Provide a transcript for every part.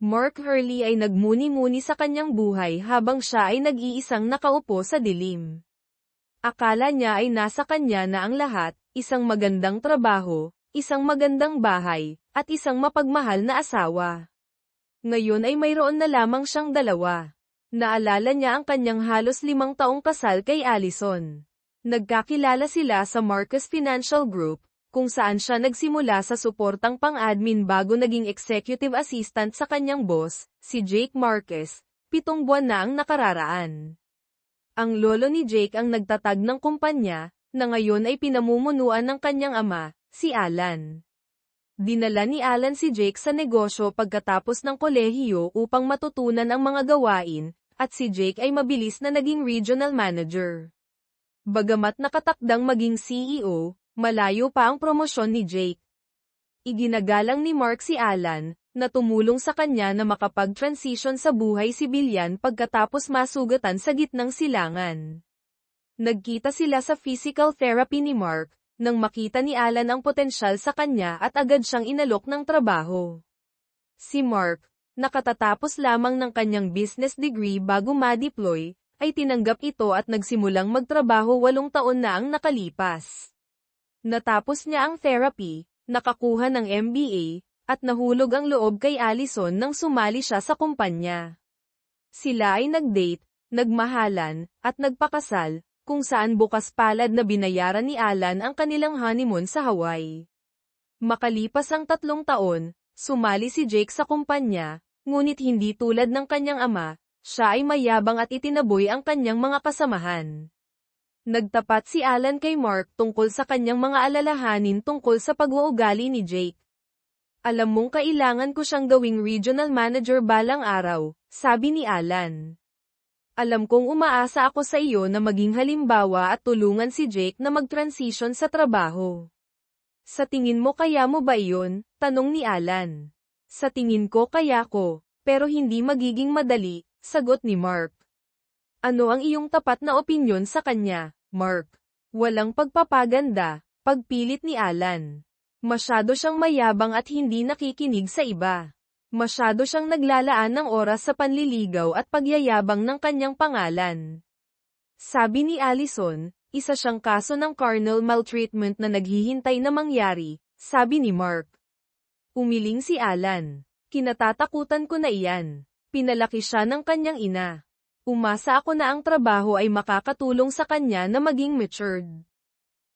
Mark Hurley ay nagmuni-muni sa kanyang buhay habang siya ay nag-iisang nakaupo sa dilim. Akala niya ay nasa kanya na ang lahat, isang magandang trabaho, isang magandang bahay, at isang mapagmahal na asawa. Ngayon ay mayroon na lamang siyang dalawa. Naalala niya ang kanyang halos 5 taong kasal kay Allison. Nagkakilala sila sa Marcus Financial Group, kung saan siya nagsimula sa suportang pang-admin bago naging executive assistant sa kanyang boss, si Jake Marcus, 7 buwan na ang nakararaan. Ang lolo ni Jake ang nagtatag ng kumpanya, na ngayon ay pinamumunuan ng kanyang ama, si Alan. Dinala ni Alan si Jake sa negosyo pagkatapos ng kolehiyo upang matutunan ang mga gawain, at si Jake ay mabilis na naging regional manager. Bagamat nakatakdang maging CEO, malayo pa ang promosyon ni Jake. Iginagalang ni Mark si Alan, na tumulong sa kanya na makapag-transition sa buhay sibilyan pagkatapos masugatan sa gitnang silangan. Nagkita sila sa physical therapy ni Mark, nang makita ni Alan ang potensyal sa kanya at agad siyang inalok ng trabaho. Si Mark, nakatatapos lamang ng kanyang business degree bago ma-deploy, ay tinanggap ito at nagsimulang magtrabaho 8 taon na ang nakalipas. Natapos niya ang therapy, nakakuha ng MBA, at nahulog ang loob kay Allison nang sumali siya sa kumpanya. Sila ay nag-date, nagmahalan, at nagpakasal, kung saan bukas palad na binayaran ni Alan ang kanilang honeymoon sa Hawaii. Makalipas ang 3 taon, sumali si Jake sa kumpanya, ngunit hindi tulad ng kanyang ama, siya ay mayabang at itinaboy ang kanyang mga kasamahan. Nagtapat si Alan kay Mark tungkol sa kanyang mga alalahanin tungkol sa pag-uugali ni Jake. Alam mong kailangan ko siyang gawing regional manager balang araw, sabi ni Alan. Alam kong umaasa ako sa iyo na maging halimbawa at tulungan si Jake na mag-transition sa trabaho. Sa tingin mo kaya mo ba iyon? Tanong ni Alan. Sa tingin ko kaya ko, pero hindi magiging madali, sagot ni Mark. Ano ang iyong tapat na opinyon sa kanya, Mark? Walang pagpapaganda, pagpilit ni Alan. Masyado siyang mayabang at hindi nakikinig sa iba. Masyado siyang naglalaan ng oras sa panliligaw at pagyayabang ng kanyang pangalan. Sabi ni Allison, isa siyang kaso ng carnal maltreatment na naghihintay na mangyari, sabi ni Mark. Umiling si Alan. Kinatatakutan ko na iyan. Pinalaki siya ng kanyang ina. Umasa ako na ang trabaho ay makakatulong sa kanya na maging matured.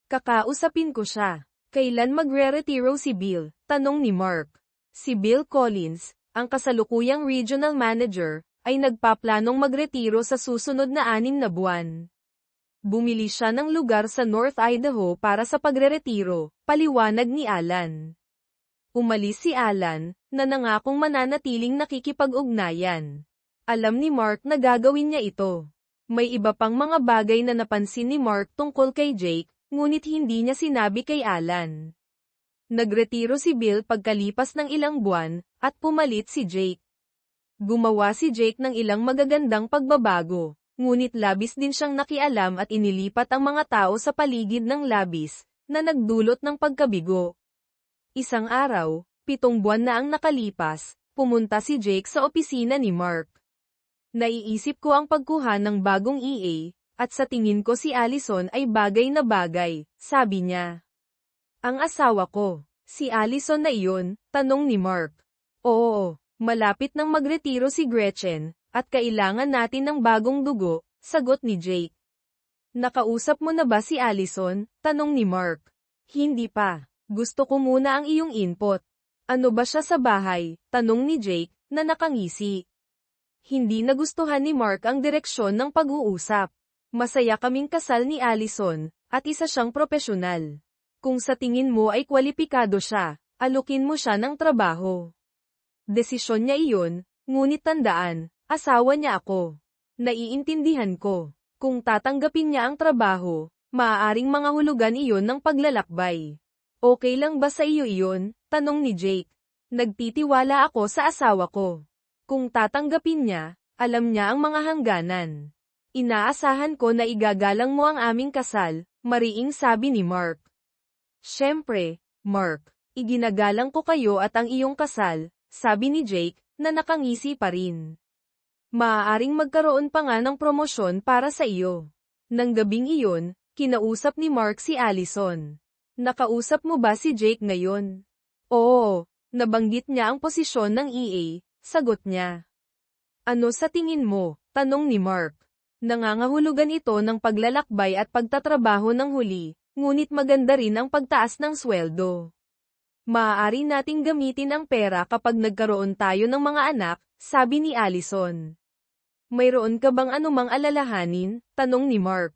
Kakausapin ko siya. Kailan magre-retiro si Bill? Tanong ni Mark. Si Bill Collins, ang kasalukuyang regional manager, ay nagpaplanong magretiro sa susunod na 6 na buwan. Bumili siya ng lugar sa North Idaho para sa pagre-retiro, paliwanag ni Alan. Umalis si Alan, na nangakong mananatiling nakikipag-ugnayan. Alam ni Mark na gagawin niya ito. May iba pang mga bagay na napansin ni Mark tungkol kay Jake, ngunit hindi niya sinabi kay Alan. Nagretiro si Bill pagkalipas ng ilang buwan, at pumalit si Jake. Gumawa si Jake ng ilang magagandang pagbabago, ngunit labis din siyang nakialam at inilipat ang mga tao sa paligid ng labis, na nagdulot ng pagkabigo. Isang araw, 7 buwan na ang nakalipas, pumunta si Jake sa opisina ni Mark. Naiisip ko ang pagkuha ng bagong EA, at sa tingin ko si Allison ay bagay na bagay, sabi niya. Ang asawa ko, si Allison na iyon, tanong ni Mark. Oo, malapit nang magretiro si Gretchen, at kailangan natin ng bagong dugo, sagot ni Jake. Nakausap mo na ba si Allison? Tanong ni Mark. Hindi pa. Gusto ko muna ang iyong input. Ano ba siya sa bahay? Tanong ni Jake, na nakangisi. Hindi nagustuhan ni Mark ang direksyon ng pag-uusap. Masaya kaming kasal ni Allison, at isa siyang propesyonal. Kung sa tingin mo ay kwalipikado siya, alukin mo siya ng trabaho. Desisyon niya iyon, ngunit tandaan, asawa niya ako. Naiintindihan ko. Kung tatanggapin niya ang trabaho, maaaring mangahulugan iyon ng paglalakbay. Okay lang ba sa iyo iyon? Tanong ni Jake. Nagtitiwala ako sa asawa ko. Kung tatanggapin niya, alam niya ang mga hangganan. Inaasahan ko na igagalang mo ang aming kasal, mariing sabi ni Mark. Siyempre, Mark, iginagalang ko kayo at ang iyong kasal, sabi ni Jake, na nakangisi pa rin. Maaaring magkaroon pa nga ng promosyon para sa iyo. Nang gabing iyon, kinausap ni Mark si Allison. Nakausap mo ba si Jake ngayon? Oo, nabanggit niya ang posisyon ng EA, sagot niya. Ano sa tingin mo? Tanong ni Mark. Nangangahulugan ito ng paglalakbay at pagtatrabaho ng huli, ngunit maganda rin ang pagtaas ng sweldo. Maaari nating gamitin ang pera kapag nagkaroon tayo ng mga anak, sabi ni Allison. Mayroon ka bang anumang alalahanin? Tanong ni Mark.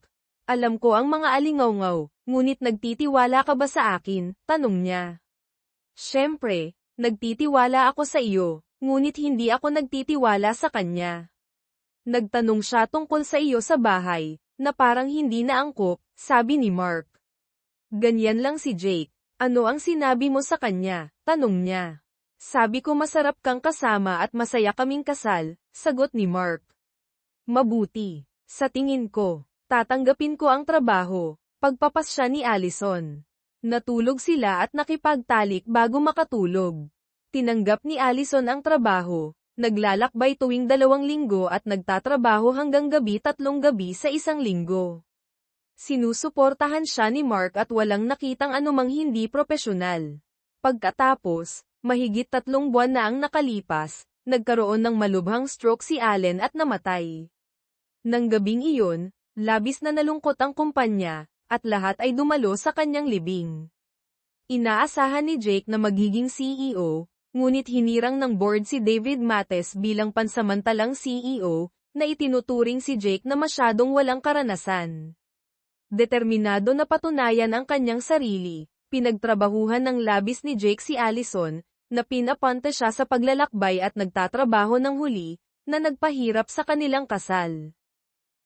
Alam ko ang mga alingaw-ngaw, ngunit nagtitiwala ka ba sa akin? Tanong niya. Siyempre, nagtitiwala ako sa iyo, ngunit hindi ako nagtitiwala sa kanya. Nagtanong siya tungkol sa iyo sa bahay, na parang hindi naangkop, sabi ni Mark. Ganyan lang si Jake. Ano ang sinabi mo sa kanya? Tanong niya. Sabi ko masarap kang kasama at masaya kaming kasal, sagot ni Mark. Mabuti. Sa tingin ko, tatanggapin ko ang trabaho, pagpapasya ni Allison. Natulog sila at nakipagtalik bago makatulog. Tinanggap ni Allison ang trabaho, naglalakbay tuwing 2 linggo at nagtatrabaho hanggang gabi 3 gabi sa 1 linggo. Sinusuportahan siya ni Mark at walang nakitang anumang hindi propesyonal. Pagkatapos, mahigit 3 buwan na ang nakalipas, nagkaroon ng malubhang stroke si Allen at namatay. Nang gabing iyon, labis na nalungkot ang kumpanya, at lahat ay dumalo sa kanyang libing. Inaasahan ni Jake na magiging CEO, ngunit hinirang ng board si David Mattes bilang pansamantalang CEO, na itinuturing si Jake na masyadong walang karanasan. Determinado na patunayan ang kanyang sarili, pinagtrabahuhan ng labis ni Jake si Allison, na pinapunta siya sa paglalakbay at nagtatrabaho ng huli, na nagpahirap sa kanilang kasal.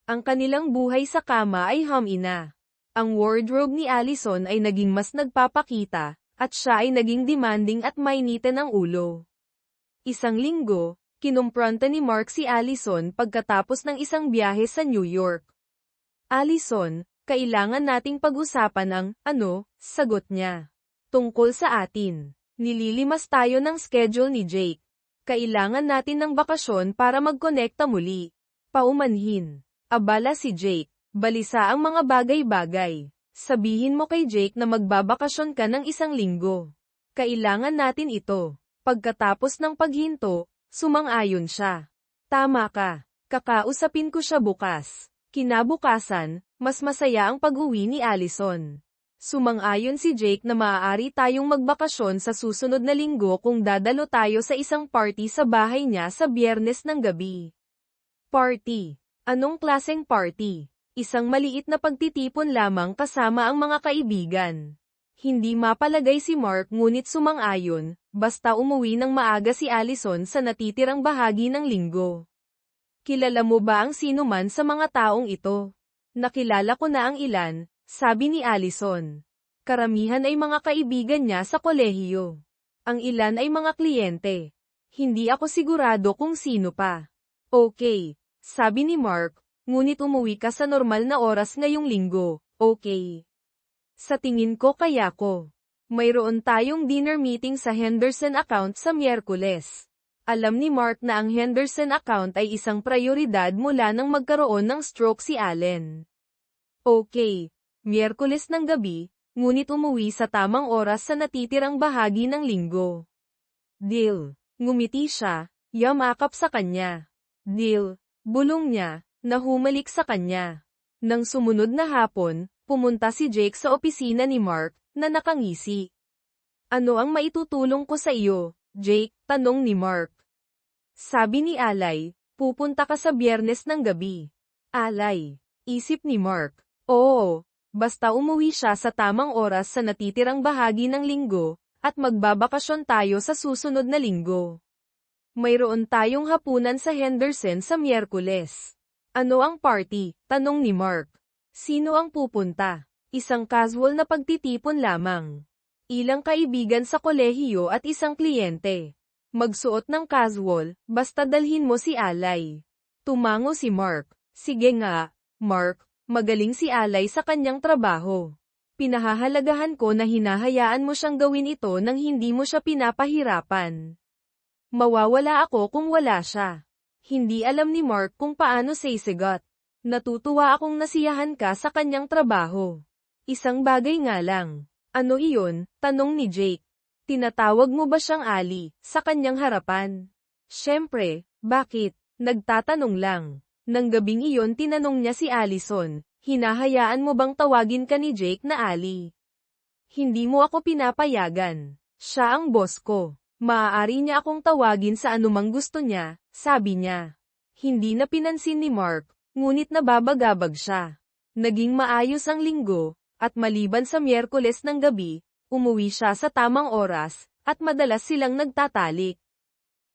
Ang kanilang buhay sa kama ay hum-ina. Ang wardrobe ni Allison ay naging mas nagpapakita, at siya ay naging demanding at mainitin ang ulo. 1 linggo, kinumpronta ni Mark si Allison pagkatapos ng isang biyahe sa New York. Allison, kailangan nating pag-usapan ang, ano, sagot niya. Tungkol sa atin. Nililimas tayo ng schedule ni Jake. Kailangan natin ng bakasyon para magkonekta muli. Paumanhin. Abala si Jake. Balisa ang mga bagay-bagay. Sabihin mo kay Jake na magbabakasyon ka ng 1 linggo. Kailangan natin ito. Pagkatapos ng paghinto, sumang-ayon siya. Tama ka. Kakausapin ko siya bukas. Kinabukasan, mas masaya ang pag-uwi ni Allison. Sumang-ayon si Jake na maaari tayong magbakasyon sa susunod na linggo kung dadalo tayo sa isang party sa bahay niya sa Biyernes ng gabi. Party. Anong klaseng party? Isang maliit na pagtitipon lamang kasama ang mga kaibigan. Hindi mapalagay si Mark ngunit sumang-ayon, basta umuwi ng maaga si Allison sa natitirang bahagi ng linggo. Kilala mo ba ang sino man sa mga taong ito? Nakilala ko na ang ilan, sabi ni Allison. Karamihan ay mga kaibigan niya sa kolehiyo. Ang ilan ay mga kliyente. Hindi ako sigurado kung sino pa. Okay, sabi ni Mark, ngunit umuwi ka sa normal na oras ngayong linggo, okay? Sa tingin ko kaya ko. Mayroon tayong dinner meeting sa Henderson account sa Miyerkules. Alam ni Mark na ang Henderson account ay isang prioridad mula nang magkaroon ng stroke si Allen. Okay, Miyerkules ng gabi, ngunit umuwi sa tamang oras sa natitirang bahagi ng linggo. Deal. Ngumiti siya, yamakap sa kanya. Deal. Bulong niya, na humalik sa kanya. Nang sumunod na hapon, pumunta si Jake sa opisina ni Mark, na nakangisi. Ano ang maitutulong ko sa iyo, Jake? Tanong ni Mark. Sabi ni Alay, pupunta ka sa Biyernes ng gabi. Alay. Isip ni Mark. Oo, basta umuwi siya sa tamang oras sa natitirang bahagi ng linggo, at magbabakasyon tayo sa susunod na linggo. Mayroon tayong hapunan sa Henderson sa Miyerkules. Ano ang party? Tanong ni Mark. Sino ang pupunta? Isang casual na pagtitipon lamang. Ilang kaibigan sa kolehiyo at isang kliyente. Magsuot ng casual, basta dalhin mo si Alay. Tumango si Mark. Sige nga, Mark, magaling si Alay sa kanyang trabaho. Pinahahalagahan ko na hinahayaan mo siyang gawin ito nang hindi mo siya pinapahirapan. Mawawala ako kung wala siya. Hindi alam ni Mark kung paano sisigot. Natutuwa akong nasiyahan ka sa kanyang trabaho. Isang bagay nga lang. Ano iyon? Tanong ni Jake. Tinatawag mo ba siyang Ali, sa kanyang harapan? Siyempre, bakit? Nagtatanong lang. Nang gabing iyon tinanong niya si Allison, hinahayaan mo bang tawagin ka ni Jake na Ali? Hindi mo ako pinapayagan. Siya ang boss ko. Maaari niya akong tawagin sa anumang gusto niya, sabi niya. Hindi na pinansin ni Mark, ngunit nababagabag siya. Naging maayos ang linggo, at maliban sa Miyerkules ng gabi, umuwi siya sa tamang oras, at madalas silang nagtatalik.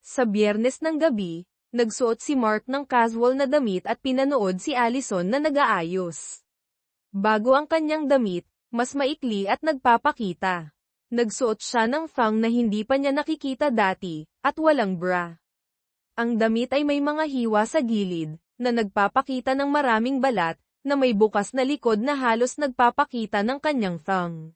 Sa Biyernes ng gabi, nagsuot si Mark ng casual na damit at pinanood si Allison na nag-aayos. Bago ang kanyang damit, mas maikli at nagpapakita. Nagsuot siya ng thong na hindi pa niya nakikita dati, at walang bra. Ang damit ay may mga hiwa sa gilid, na nagpapakita ng maraming balat, na may bukas na likod na halos nagpapakita ng kanyang thong.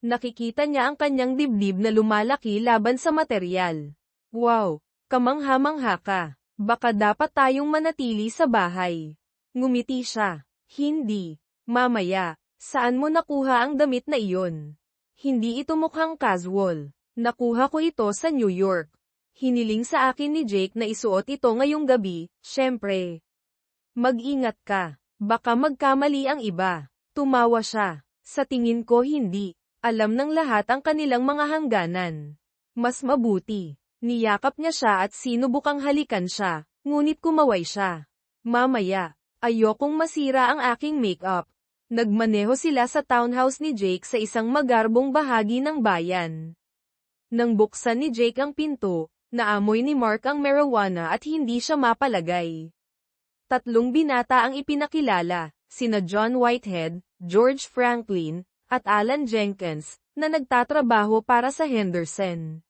Nakikita niya ang kanyang dibdib na lumalaki laban sa materyal. Wow! Kamangha-mangha ka. Baka dapat tayong manatili sa bahay. Ngumiti siya. Hindi. Mamaya. Saan mo nakuha ang damit na iyon? Hindi ito mukhang casual. Nakuha ko ito sa New York. Hiniling sa akin ni Jake na isuot ito ngayong gabi, syempre. Mag-ingat ka. Baka magkamali ang iba. Tumawa siya. Sa tingin ko hindi. Alam ng lahat ang kanilang mga hangganan. Mas mabuti. Niyakap niya siya at sinubukang halikan siya, ngunit kumaway siya. Mamaya. Ayokong masira ang aking makeup. Nagmaneho sila sa townhouse ni Jake sa isang magarbong bahagi ng bayan. Nang buksan ni Jake ang pinto, naamoy ni Mark ang marijuana at hindi siya mapalagay. 3 binata ang ipinakilala, sina John Whitehead, George Franklin, at Alan Jenkins, na nagtatrabaho para sa Henderson.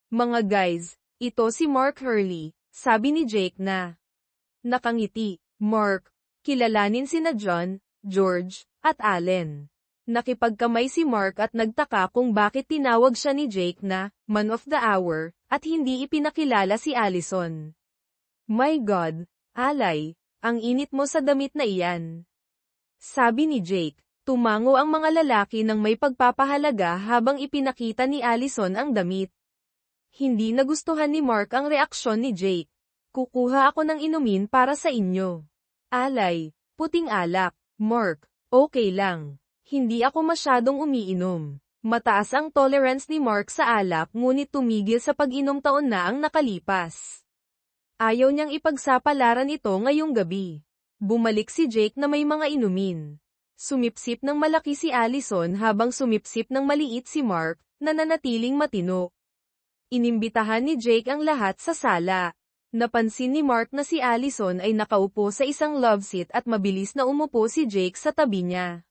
Mga guys, ito si Mark Hurley, sabi ni Jake na. Nakangiti, Mark, kilalanin sina John, George, at Allen. Nakipagkamay si Mark at nagtaka kung bakit tinawag siya ni Jake na Man of the Hour, at hindi ipinakilala si Allison. My God, Alay, ang init mo sa damit na iyan. Sabi ni Jake, tumango ang mga lalaki ng may pagpapahalaga habang ipinakita ni Allison ang damit. Hindi nagustuhan ni Mark ang reaksyon ni Jake. Kukuha ako ng inumin para sa inyo. Alay, puting alak. Mark, okay lang. Hindi ako masyadong umiinom. Mataas ang tolerance ni Mark sa alak ngunit tumigil sa pag-inom taon na ang nakalipas. Ayaw niyang ipagsapalaran ito ngayong gabi. Bumalik si Jake na may mga inumin. Sumipsip ng malaki si Allison habang sumipsip ng maliit si Mark, na nanatiling matino. Inimbitahan ni Jake ang lahat sa sala. Napansin ni Mark na si Allison ay nakaupo sa isang love seat at mabilis na umupo si Jake sa tabi niya.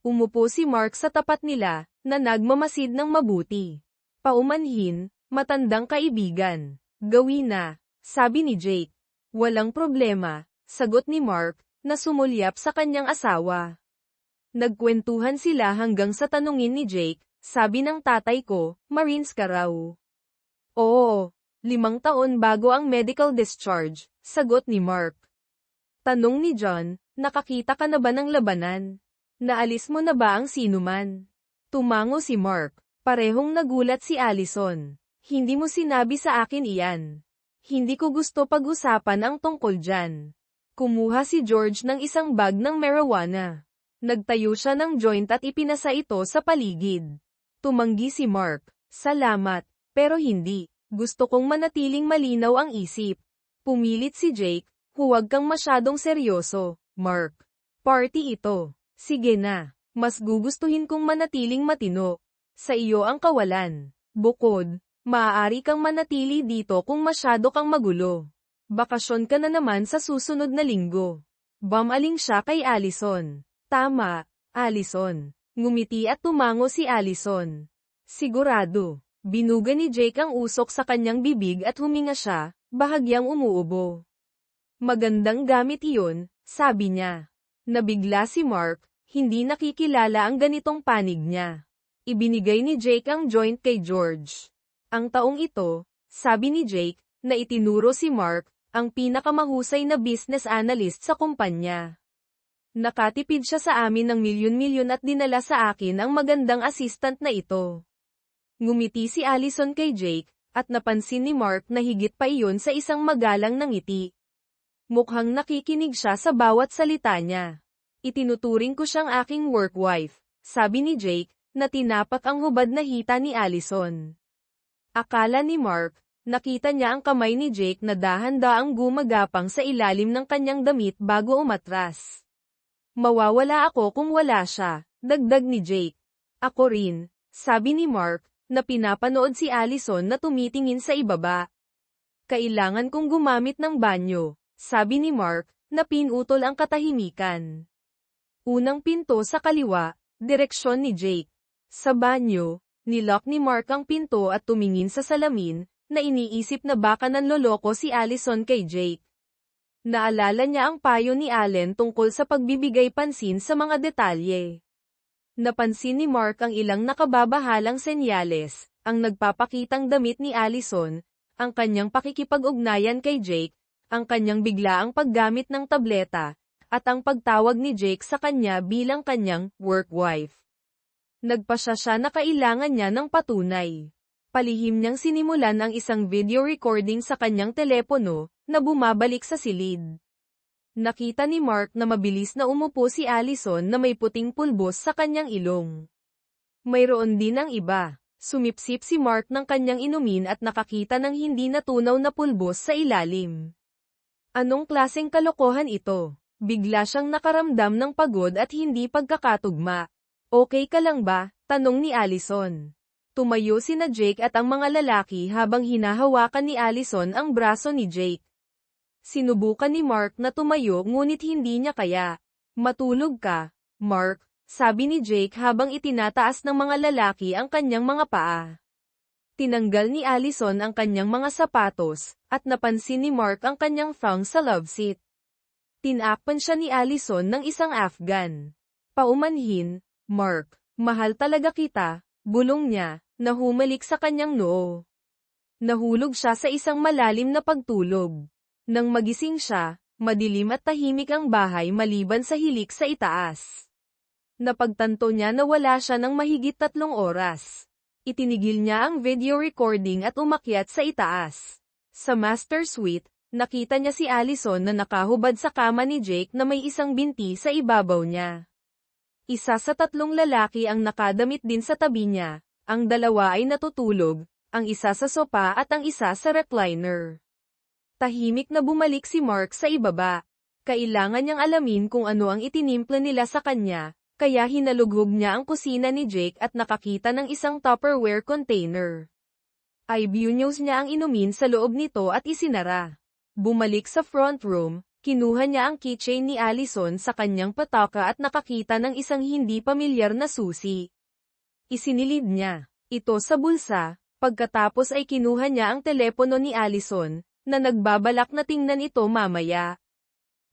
Umupo si Mark sa tapat nila, na nagmamasid ng mabuti. Paumanhin, matandang kaibigan. Gawin na, sabi ni Jake. Walang problema, sagot ni Mark, na sumulyap sa kanyang asawa. Nagkwentuhan sila hanggang sa tanungin ni Jake, sabi ng tatay ko, Marines ka raw. Oo. 5 taon bago ang medical discharge, sagot ni Mark. Tanong ni John, nakakita ka na ba ng labanan? Naalis mo na ba ang sinuman? Tumango si Mark. Parehong nagulat si Allison. Hindi mo sinabi sa akin iyan. Hindi ko gusto pag-usapan ang tungkol dyan. Kumuha si George ng isang bag ng marijuana. Nagtayo siya ng joint at ipinasa ito sa paligid. Tumanggi si Mark. Salamat, pero hindi. Gusto kong manatiling malinaw ang isip. Pumilit si Jake, huwag kang masyadong seryoso, Mark. Party ito. Sige na. Mas gugustuhin kong manatiling matino. Sa iyo ang kawalan. Bukod, maaari kang manatili dito kung masyado kang magulo. Bakasyon ka na naman sa susunod na linggo. Bumaling siya kay Allison. Tama, Allison. Ngumiti at tumango si Allison. Sigurado. Binuga ni Jake ang usok sa kanyang bibig at huminga siya, bahagyang umuubo. Magandang gamit iyon, sabi niya. Nabigla si Mark, hindi nakikilala ang ganitong panig niya. Ibinigay ni Jake ang joint kay George. Ang taong ito, sabi ni Jake, na itinuro si Mark, ang pinakamahusay na business analyst sa kumpanya. Nakatipid siya sa amin ng milyon-milyon at dinala sa akin ang magandang assistant na ito. Ngumiti si Allison kay Jake, at napansin ni Mark na higit pa iyon sa isang magalang na ngiti. Mukhang nakikinig siya sa bawat salita niya. Itinuturing ko siyang aking work wife, sabi ni Jake, na tinapak ang hubad na hita ni Allison. Akala ni Mark, nakita niya ang kamay ni Jake na dahan-daang gumagapang sa ilalim ng kanyang damit bago umatras. Mawawala ako kung wala siya, dagdag ni Jake. Ako rin, sabi ni Mark, na pinapanood si Allison na tumitingin sa ibaba. Kailangan kong gumamit ng banyo, sabi ni Mark, na pinutol ang katahimikan. Unang pinto sa kaliwa, direksyon ni Jake. Sa banyo, nilock ni Mark ang pinto at tumingin sa salamin, na iniisip na baka nanloloko si Allison kay Jake. Naalala niya ang payo ni Allen tungkol sa pagbibigay pansin sa mga detalye. Napansin ni Mark ang ilang nakababahalang senyales, ang nagpapakitang damit ni Allison, ang kanyang pakikipag-ugnayan kay Jake, ang kanyang biglaang paggamit ng tableta, at ang pagtawag ni Jake sa kanya bilang kanyang work wife. Nagpasya siya na kailangan niya ng patunay. Palihim niyang sinimulan ang isang video recording sa kanyang telepono, na bumabalik sa silid. Nakita ni Mark na mabilis na umupo si Allison na may puting pulbos sa kanyang ilong. Mayroon din ang iba. Sumipsip si Mark ng kanyang inumin at nakakita ng hindi natunaw na pulbos sa ilalim. Anong klaseng kalokohan ito? Bigla siyang nakaramdam ng pagod at hindi pagkakatugma. Okay ka lang ba? Tanong ni Allison. Tumayo sina Jake at ang mga lalaki habang hinahawakan ni Allison ang braso ni Jake. Sinubukan ni Mark na tumayo ngunit hindi niya kaya. Matulog ka, Mark, sabi ni Jake habang itinataas ng mga lalaki ang kanyang mga paa. Tinanggal ni Allison ang kanyang mga sapatos, at napansin ni Mark ang kanyang thong sa love seat. Tinakpan siya ni Allison ng isang Afghan. Paumanhin, Mark, mahal talaga kita. Bulong niya, na humalik sa kanyang noo. Nahulog siya sa isang malalim na pagtulog. Nang magising siya, madilim at tahimik ang bahay maliban sa hilik sa itaas. Napagtanto niya na wala siya ng mahigit 3 oras. Itinigil niya ang video recording at umakyat sa itaas. Sa master suite, nakita niya si Allison na nakahubad sa kama ni Jake na may isang binti sa ibabaw niya. Isa sa 3 lalaki ang nakadamit din sa tabi niya, ang 2 ay natutulog, ang isa sa sopa at ang isa sa recliner. Tahimik na bumalik si Mark sa ibaba. Kailangan niyang alamin kung ano ang itinimpla nila sa kanya, kaya hinalughog niya ang kusina ni Jake at nakakita ng isang Tupperware container. Ibinuhos niya ang inumin sa loob nito at isinara. Bumalik sa front room. Kinuha niya ang keychain ni Allison sa kanyang pataka at nakakita ng isang hindi pamilyar na susi. Isinilid niya ito sa bulsa, pagkatapos ay kinuha niya ang telepono ni Allison, na nagbabalak na tingnan ito mamaya.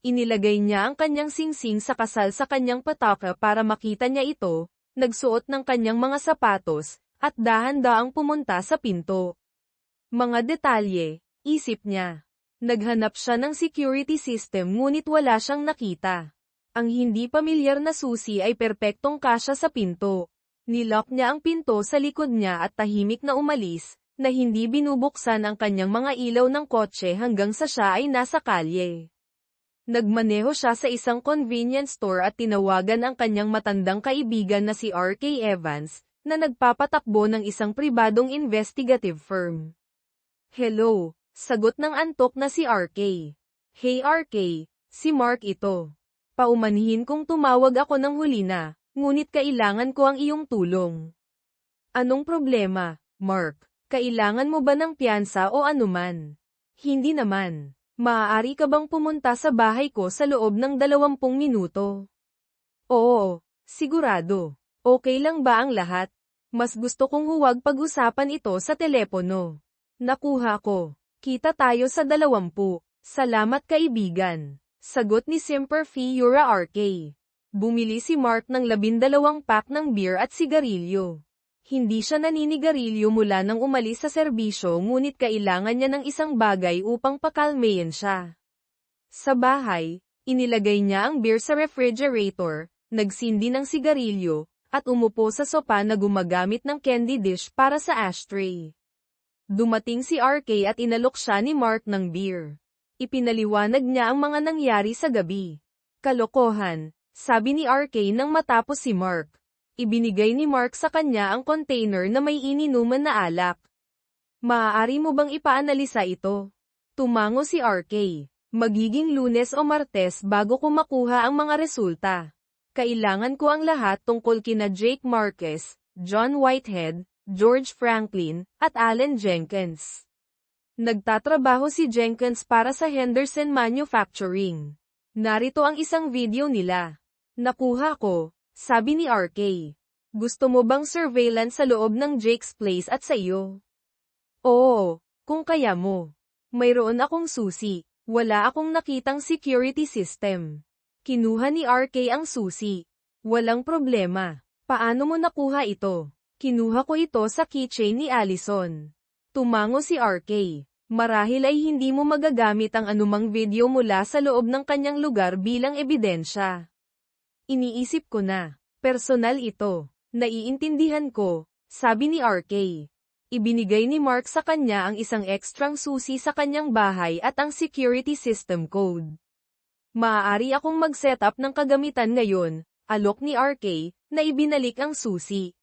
Inilagay niya ang kanyang singsing sa kasal sa kanyang pataka para makita niya ito, nagsuot ng kanyang mga sapatos, at dahan-daang pumunta sa pinto. Mga detalye, isip niya. Naghanap siya ng security system ngunit wala siyang nakita. Ang hindi pamilyar na susi ay perpektong kasya sa pinto. Nilock niya ang pinto sa likod niya at tahimik na umalis, na hindi binubuksan ang kanyang mga ilaw ng kotse hanggang sa siya ay nasa kalye. Nagmaneho siya sa isang convenience store at tinawagan ang kanyang matandang kaibigan na si R.K. Evans, na nagpapatakbo ng isang pribadong investigative firm. Hello. Sagot ng antok na si RK. Hey RK, si Mark ito. Paumanhin kong tumawag ako ng huli na, ngunit kailangan ko ang iyong tulong. Anong problema, Mark? Kailangan mo ba ng piyansa o anuman? Hindi naman. Maaari ka bang pumunta sa bahay ko sa loob ng 20 minuto? Oo, sigurado. Okay lang ba ang lahat? Mas gusto kong huwag pag-usapan ito sa telepono. Nakuha ko. Kita tayo sa 20. Salamat kaibigan. Sagot ni Semper Fiura RK. Bumili si Mark ng 12 pack ng beer at sigarilyo. Hindi siya naninigarilyo mula nang umalis sa serbisyo ngunit kailangan niya ng isang bagay upang pakalmayin siya. Sa bahay, inilagay niya ang beer sa refrigerator, nagsindi ng sigarilyo, at umupo sa sopa na gumagamit ng candy dish para sa ashtray. Dumating si RK at inalok siya ni Mark ng beer. Ipinaliwanag niya ang mga nangyari sa gabi. Kalokohan, sabi ni RK nang matapos si Mark. Ibinigay ni Mark sa kanya ang container na may ininuman na alak. Maaari mo bang ipaanalisa ito? Tumango si RK. Magiging Lunes o Martes bago ko makuha ang mga resulta. Kailangan ko ang lahat tungkol kina Jake Marquez, John Whitehead, George Franklin, at Allen Jenkins. Nagtatrabaho si Jenkins para sa Henderson Manufacturing. Narito ang isang video nila. Nakuha ko. Sabi ni RK. Gusto mo bang surveillance sa loob ng Jake's place at sa iyo? Oo, kung kaya mo. Mayroon akong susi. Wala akong nakitang security system. Kinuha ni RK ang susi. Walang problema. Paano mo nakuha ito? Kinuha ko ito sa keychain ni Allison. Tumango si RK. Marahil ay hindi mo magagamit ang anumang video mula sa loob ng kanyang lugar bilang ebidensya. Iniisip ko na. Personal ito. Naiintindihan ko, sabi ni RK. Ibinigay ni Mark sa kanya ang isang ekstrang susi sa kanyang bahay at ang security system code. Maaari akong mag-setup ng kagamitan ngayon, alok ni RK, na ibinalik ang susi.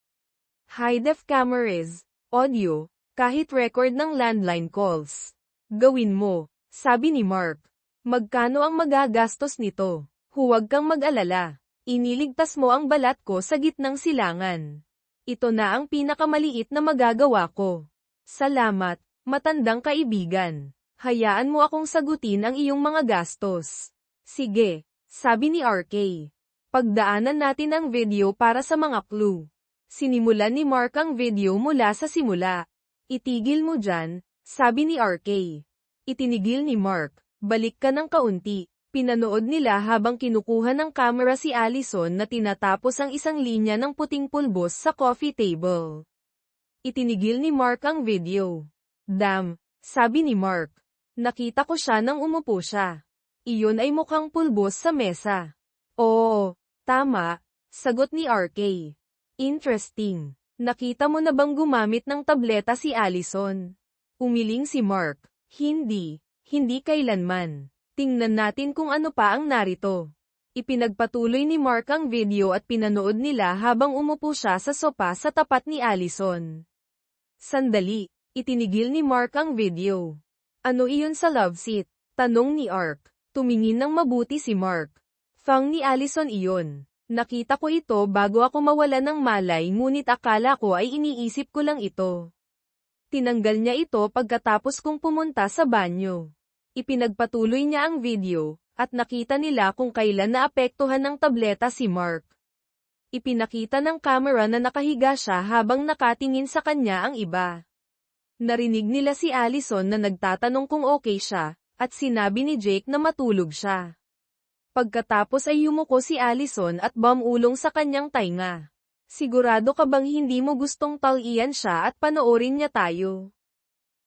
High-def cameras, audio, kahit record ng landline calls. Gawin mo, sabi ni Mark. Magkano ang magagastos nito? Huwag kang mag-alala. Iniligtas mo ang balat ko sa gitnang silangan. Ito na ang pinakamaliit na magagawa ko. Salamat, matandang kaibigan. Hayaan mo akong sagutin ang iyong mga gastos. Sige, sabi ni RK. Pagdaanan natin ang video para sa mga clue. Sinimulan ni Mark ang video mula sa simula. Itigil mo dyan, sabi ni RK. Itinigil ni Mark. Balik ka ng kaunti. Pinanood nila habang kinukuha ng kamera si Allison na tinatapos ang isang linya ng puting pulbos sa coffee table. Itinigil ni Mark ang video. Damn, sabi ni Mark. Nakita ko siya nang umupo siya. Iyon ay mukhang pulbos sa mesa. Oo, tama, sagot ni RK. Interesting. Nakita mo na bang gumamit ng tableta si Allison? Umiling si Mark. Hindi kailanman. Tingnan natin kung ano pa ang narito. Ipinagpatuloy ni Mark ang video at pinanood nila habang umupo siya sa sopa sa tapat ni Allison. Sandali, itinigil ni Mark ang video. Ano iyon sa love seat? Tanong ni Ark. Tumingin ng mabuti si Mark. Fang ni Allison iyon. Nakita ko ito bago ako mawala ng malay ngunit akala ko ay iniisip ko lang ito. Tinanggal niya ito pagkatapos kong pumunta sa banyo. Ipinagpatuloy niya ang video, at nakita nila kung kailan naapektuhan ng tableta si Mark. Ipinakita ng camera na nakahiga siya habang nakatingin sa kanya ang iba. Narinig nila si Allison na nagtatanong kung okay siya, at sinabi ni Jake na matulog siya. Pagkatapos ay yumuko si Allison at bumulong sa kanyang tainga. Sigurado ka bang hindi mo gustong talian siya at panoorin niya tayo?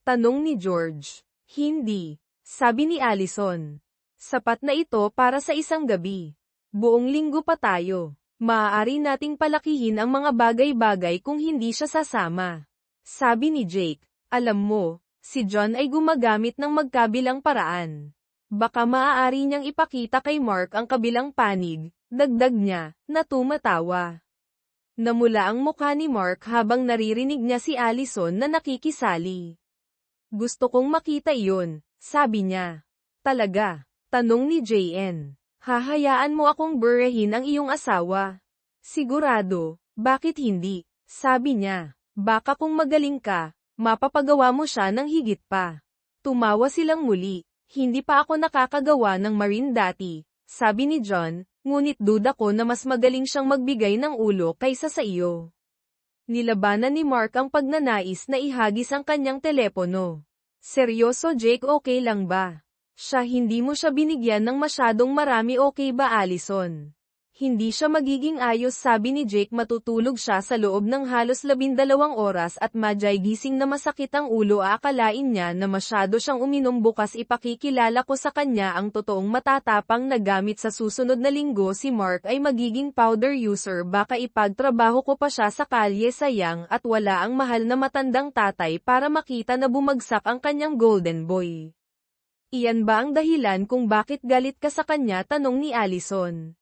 Tanong ni George. Hindi. Sabi ni Allison. Sapat na ito para sa isang gabi. Buong linggo pa tayo. Maaari nating palakihin ang mga bagay-bagay kung hindi siya sasama. Sabi ni Jake. Alam mo, si John ay gumagamit ng magkabilang paraan. Baka maaari niyang ipakita kay Mark ang kabilang panig, dagdag niya, na tumatawa. Namula ang mukha ni Mark habang naririnig niya si Allison na nakikisali. Gusto kong makita iyon. Sabi niya. Talaga? Tanong ni JN. Hahayaan mo akong burehin ang iyong asawa? Sigurado, bakit hindi? Sabi niya. Baka kung magaling ka, mapapagawa mo siya ng higit pa. Tumawa silang muli. Hindi pa ako nakakagawa ng marine dati, sabi ni John, ngunit duda ko na mas magaling siyang magbigay ng ulo kaysa sa iyo. Nilabanan ni Mark ang pagnanais na ihagis ang kanyang telepono. Seryoso Jake, okay lang ba? Siya, hindi mo siya binigyan ng masyadong marami, okay ba Allison? Hindi siya magiging ayos, sabi ni Jake. Matutulog siya sa loob ng halos 12 oras at madyay gising na masakit ang ulo. Aakalain niya na masyado siyang uminom. Bukas ipakikilala ko sa kanya ang totoong matatapang na gamit. Sa susunod na linggo si Mark ay magiging powder user. Baka ipagtrabaho ko pa siya sa kalye. Sayang at wala ang mahal na matandang tatay para makita na bumagsak ang kanyang golden boy. Iyan ba ang dahilan kung bakit galit ka sa kanya? Tanong ni Allison.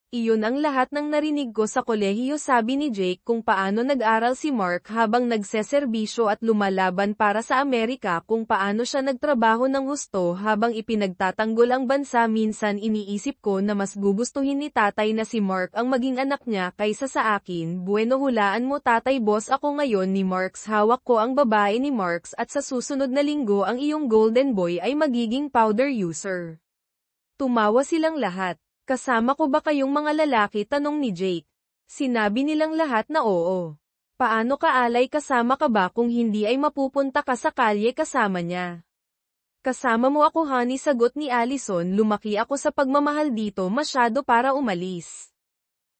Iyon ang lahat ng narinig ko sa kolehiyo, sabi ni Jake. Kung paano nag-aral si Mark habang nagseserbisyo at lumalaban para sa Amerika, kung paano siya nagtrabaho ng husto habang ipinagtatanggol ang bansa. Minsan iniisip ko na mas gugustuhin ni tatay na si Mark ang maging anak niya kaysa sa akin. Bueno, hulaan mo tatay. Boss ako ngayon ni Marks. Hawak ko ang babae ni Marks at sa susunod na linggo ang iyong golden boy ay magiging powder user. Tumawa silang lahat. Kasama ko ba kayong mga lalaki? Tanong ni Jake. Sinabi nilang lahat na oo. Paano ka, Alay? Kasama ka ba? Kung hindi ay mapupunta ka sa kalye kasama niya. Kasama mo ako, honey, sagot ni Allison. Lumaki ako sa pagmamahal dito masyado para umalis.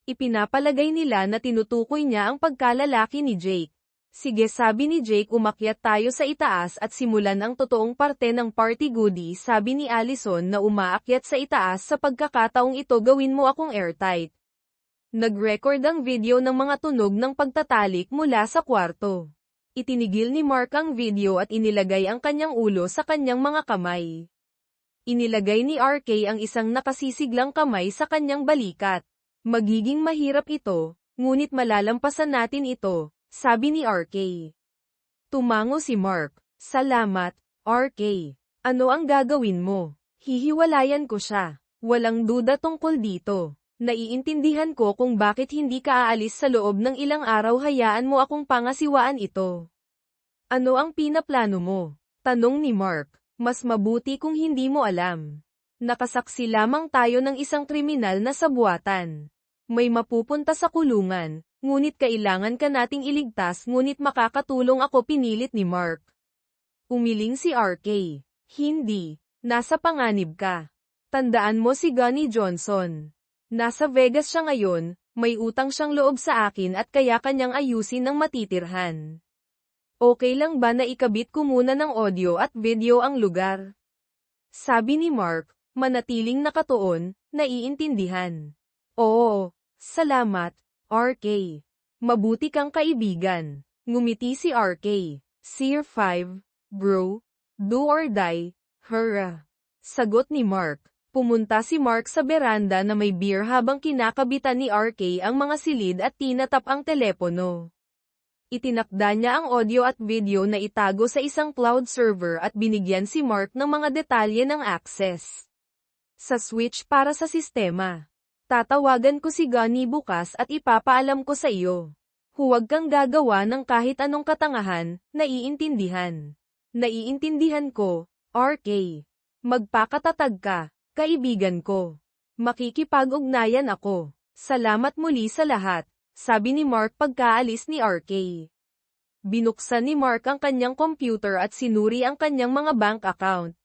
Ipinapalagay nila na tinutukoy niya ang pagkalalaki ni Jake. Sige, sabi ni Jake. Umakyat tayo sa itaas at simulan ang totoong parte ng party goodie. Sabi ni Allison na umaakyat sa itaas. Sa pagkakataong ito gawin mo akong airtight. Nag-record ang video ng mga tunog ng pagtatalik mula sa kwarto. Itinigil ni Mark ang video at inilagay ang kanyang ulo sa kanyang mga kamay. Inilagay ni RK ang isang nakasisiglang kamay sa kanyang balikat. Magiging mahirap ito, ngunit malalampasan natin ito. Sabi ni RK. Tumango si Mark. Salamat, RK. Ano ang gagawin mo? Hihiwalayan ko siya. Walang duda tungkol dito. Naiintindihan ko kung bakit hindi ka aalis sa loob ng ilang araw. Hayaan mo akong pangasiwaan ito. Ano ang pinaplano mo? Tanong ni Mark. Mas mabuti kung hindi mo alam. Nakasaksi lamang tayo ng isang kriminal na sabuatan. May mapupunta sa kulungan. Ngunit kailangan ka nating iligtas. Ngunit makakatulong ako, pinilit ni Mark. Umiling si RK. Hindi. Nasa panganib ka. Tandaan mo si Gunny Johnson. Nasa Vegas siya ngayon, may utang siyang loob sa akin at kaya kanyang ayusin ng matitirhan. Okay lang ba na ikabit ko muna ng audio at video ang lugar? Sabi ni Mark, manatiling nakatuon, naiintindihan. Oo, salamat. RK. Mabuti kang kaibigan. Ngumiti si RK. Seer 5, bro. Do or die. Hurrah. Sagot ni Mark. Pumunta si Mark sa beranda na may beer habang kinakabitan ni RK ang mga silid at tinatap ang telepono. Itinakda niya ang audio at video na itago sa isang cloud server at binigyan si Mark ng mga detalye ng access sa switch para sa sistema. Tatawagan ko si Gunny bukas at ipapaalam ko sa iyo. Huwag kang gagawa ng kahit anong katangahan, naiintindihan. Naiintindihan ko, RK. Magpakatatag ka, kaibigan ko. Makikipag-ugnayan ako. Salamat muli sa lahat, sabi ni Mark pagkaalis ni RK. Binuksan ni Mark ang kanyang computer at sinuri ang kanyang mga bank account.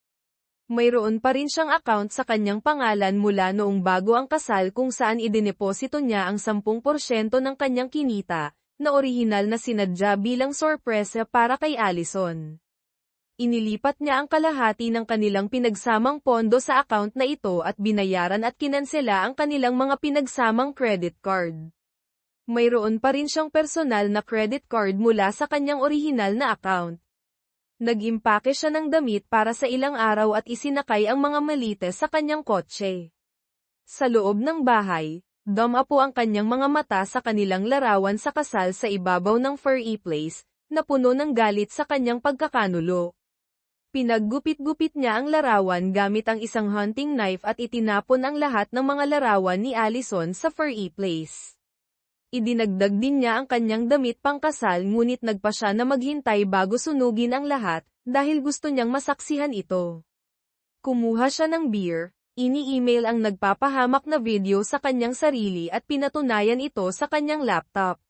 Mayroon pa rin siyang account sa kanyang pangalan mula noong bago ang kasal kung saan idineposito niya ang 10% ng kanyang kinita, na orihinal na sinadya bilang sorpresa para kay Allison. Inilipat niya ang kalahati ng kanilang pinagsamang pondo sa account na ito at binayaran at kinansela ang kanilang mga pinagsamang credit card. Mayroon pa rin siyang personal na credit card mula sa kanyang orihinal na account. Nag-impake siya ng damit para sa ilang araw at isinakay ang mga malites sa kanyang kotse. Sa loob ng bahay, dumapo ang kanyang mga mata sa kanilang larawan sa kasal sa ibabaw ng furry place, na puno ng galit sa kanyang pagkakanulo. Pinaggupit-gupit niya ang larawan gamit ang isang hunting knife at itinapon ang lahat ng mga larawan ni Allison sa furry place. Idinagdag din niya ang kanyang damit pangkasal ngunit nagpa siya na maghintay bago sunugin ang lahat, dahil gusto niyang masaksihan ito. Kumuha siya ng beer, ini-email ang nagpapahamak na video sa kanyang sarili at pinatunayan ito sa kanyang laptop.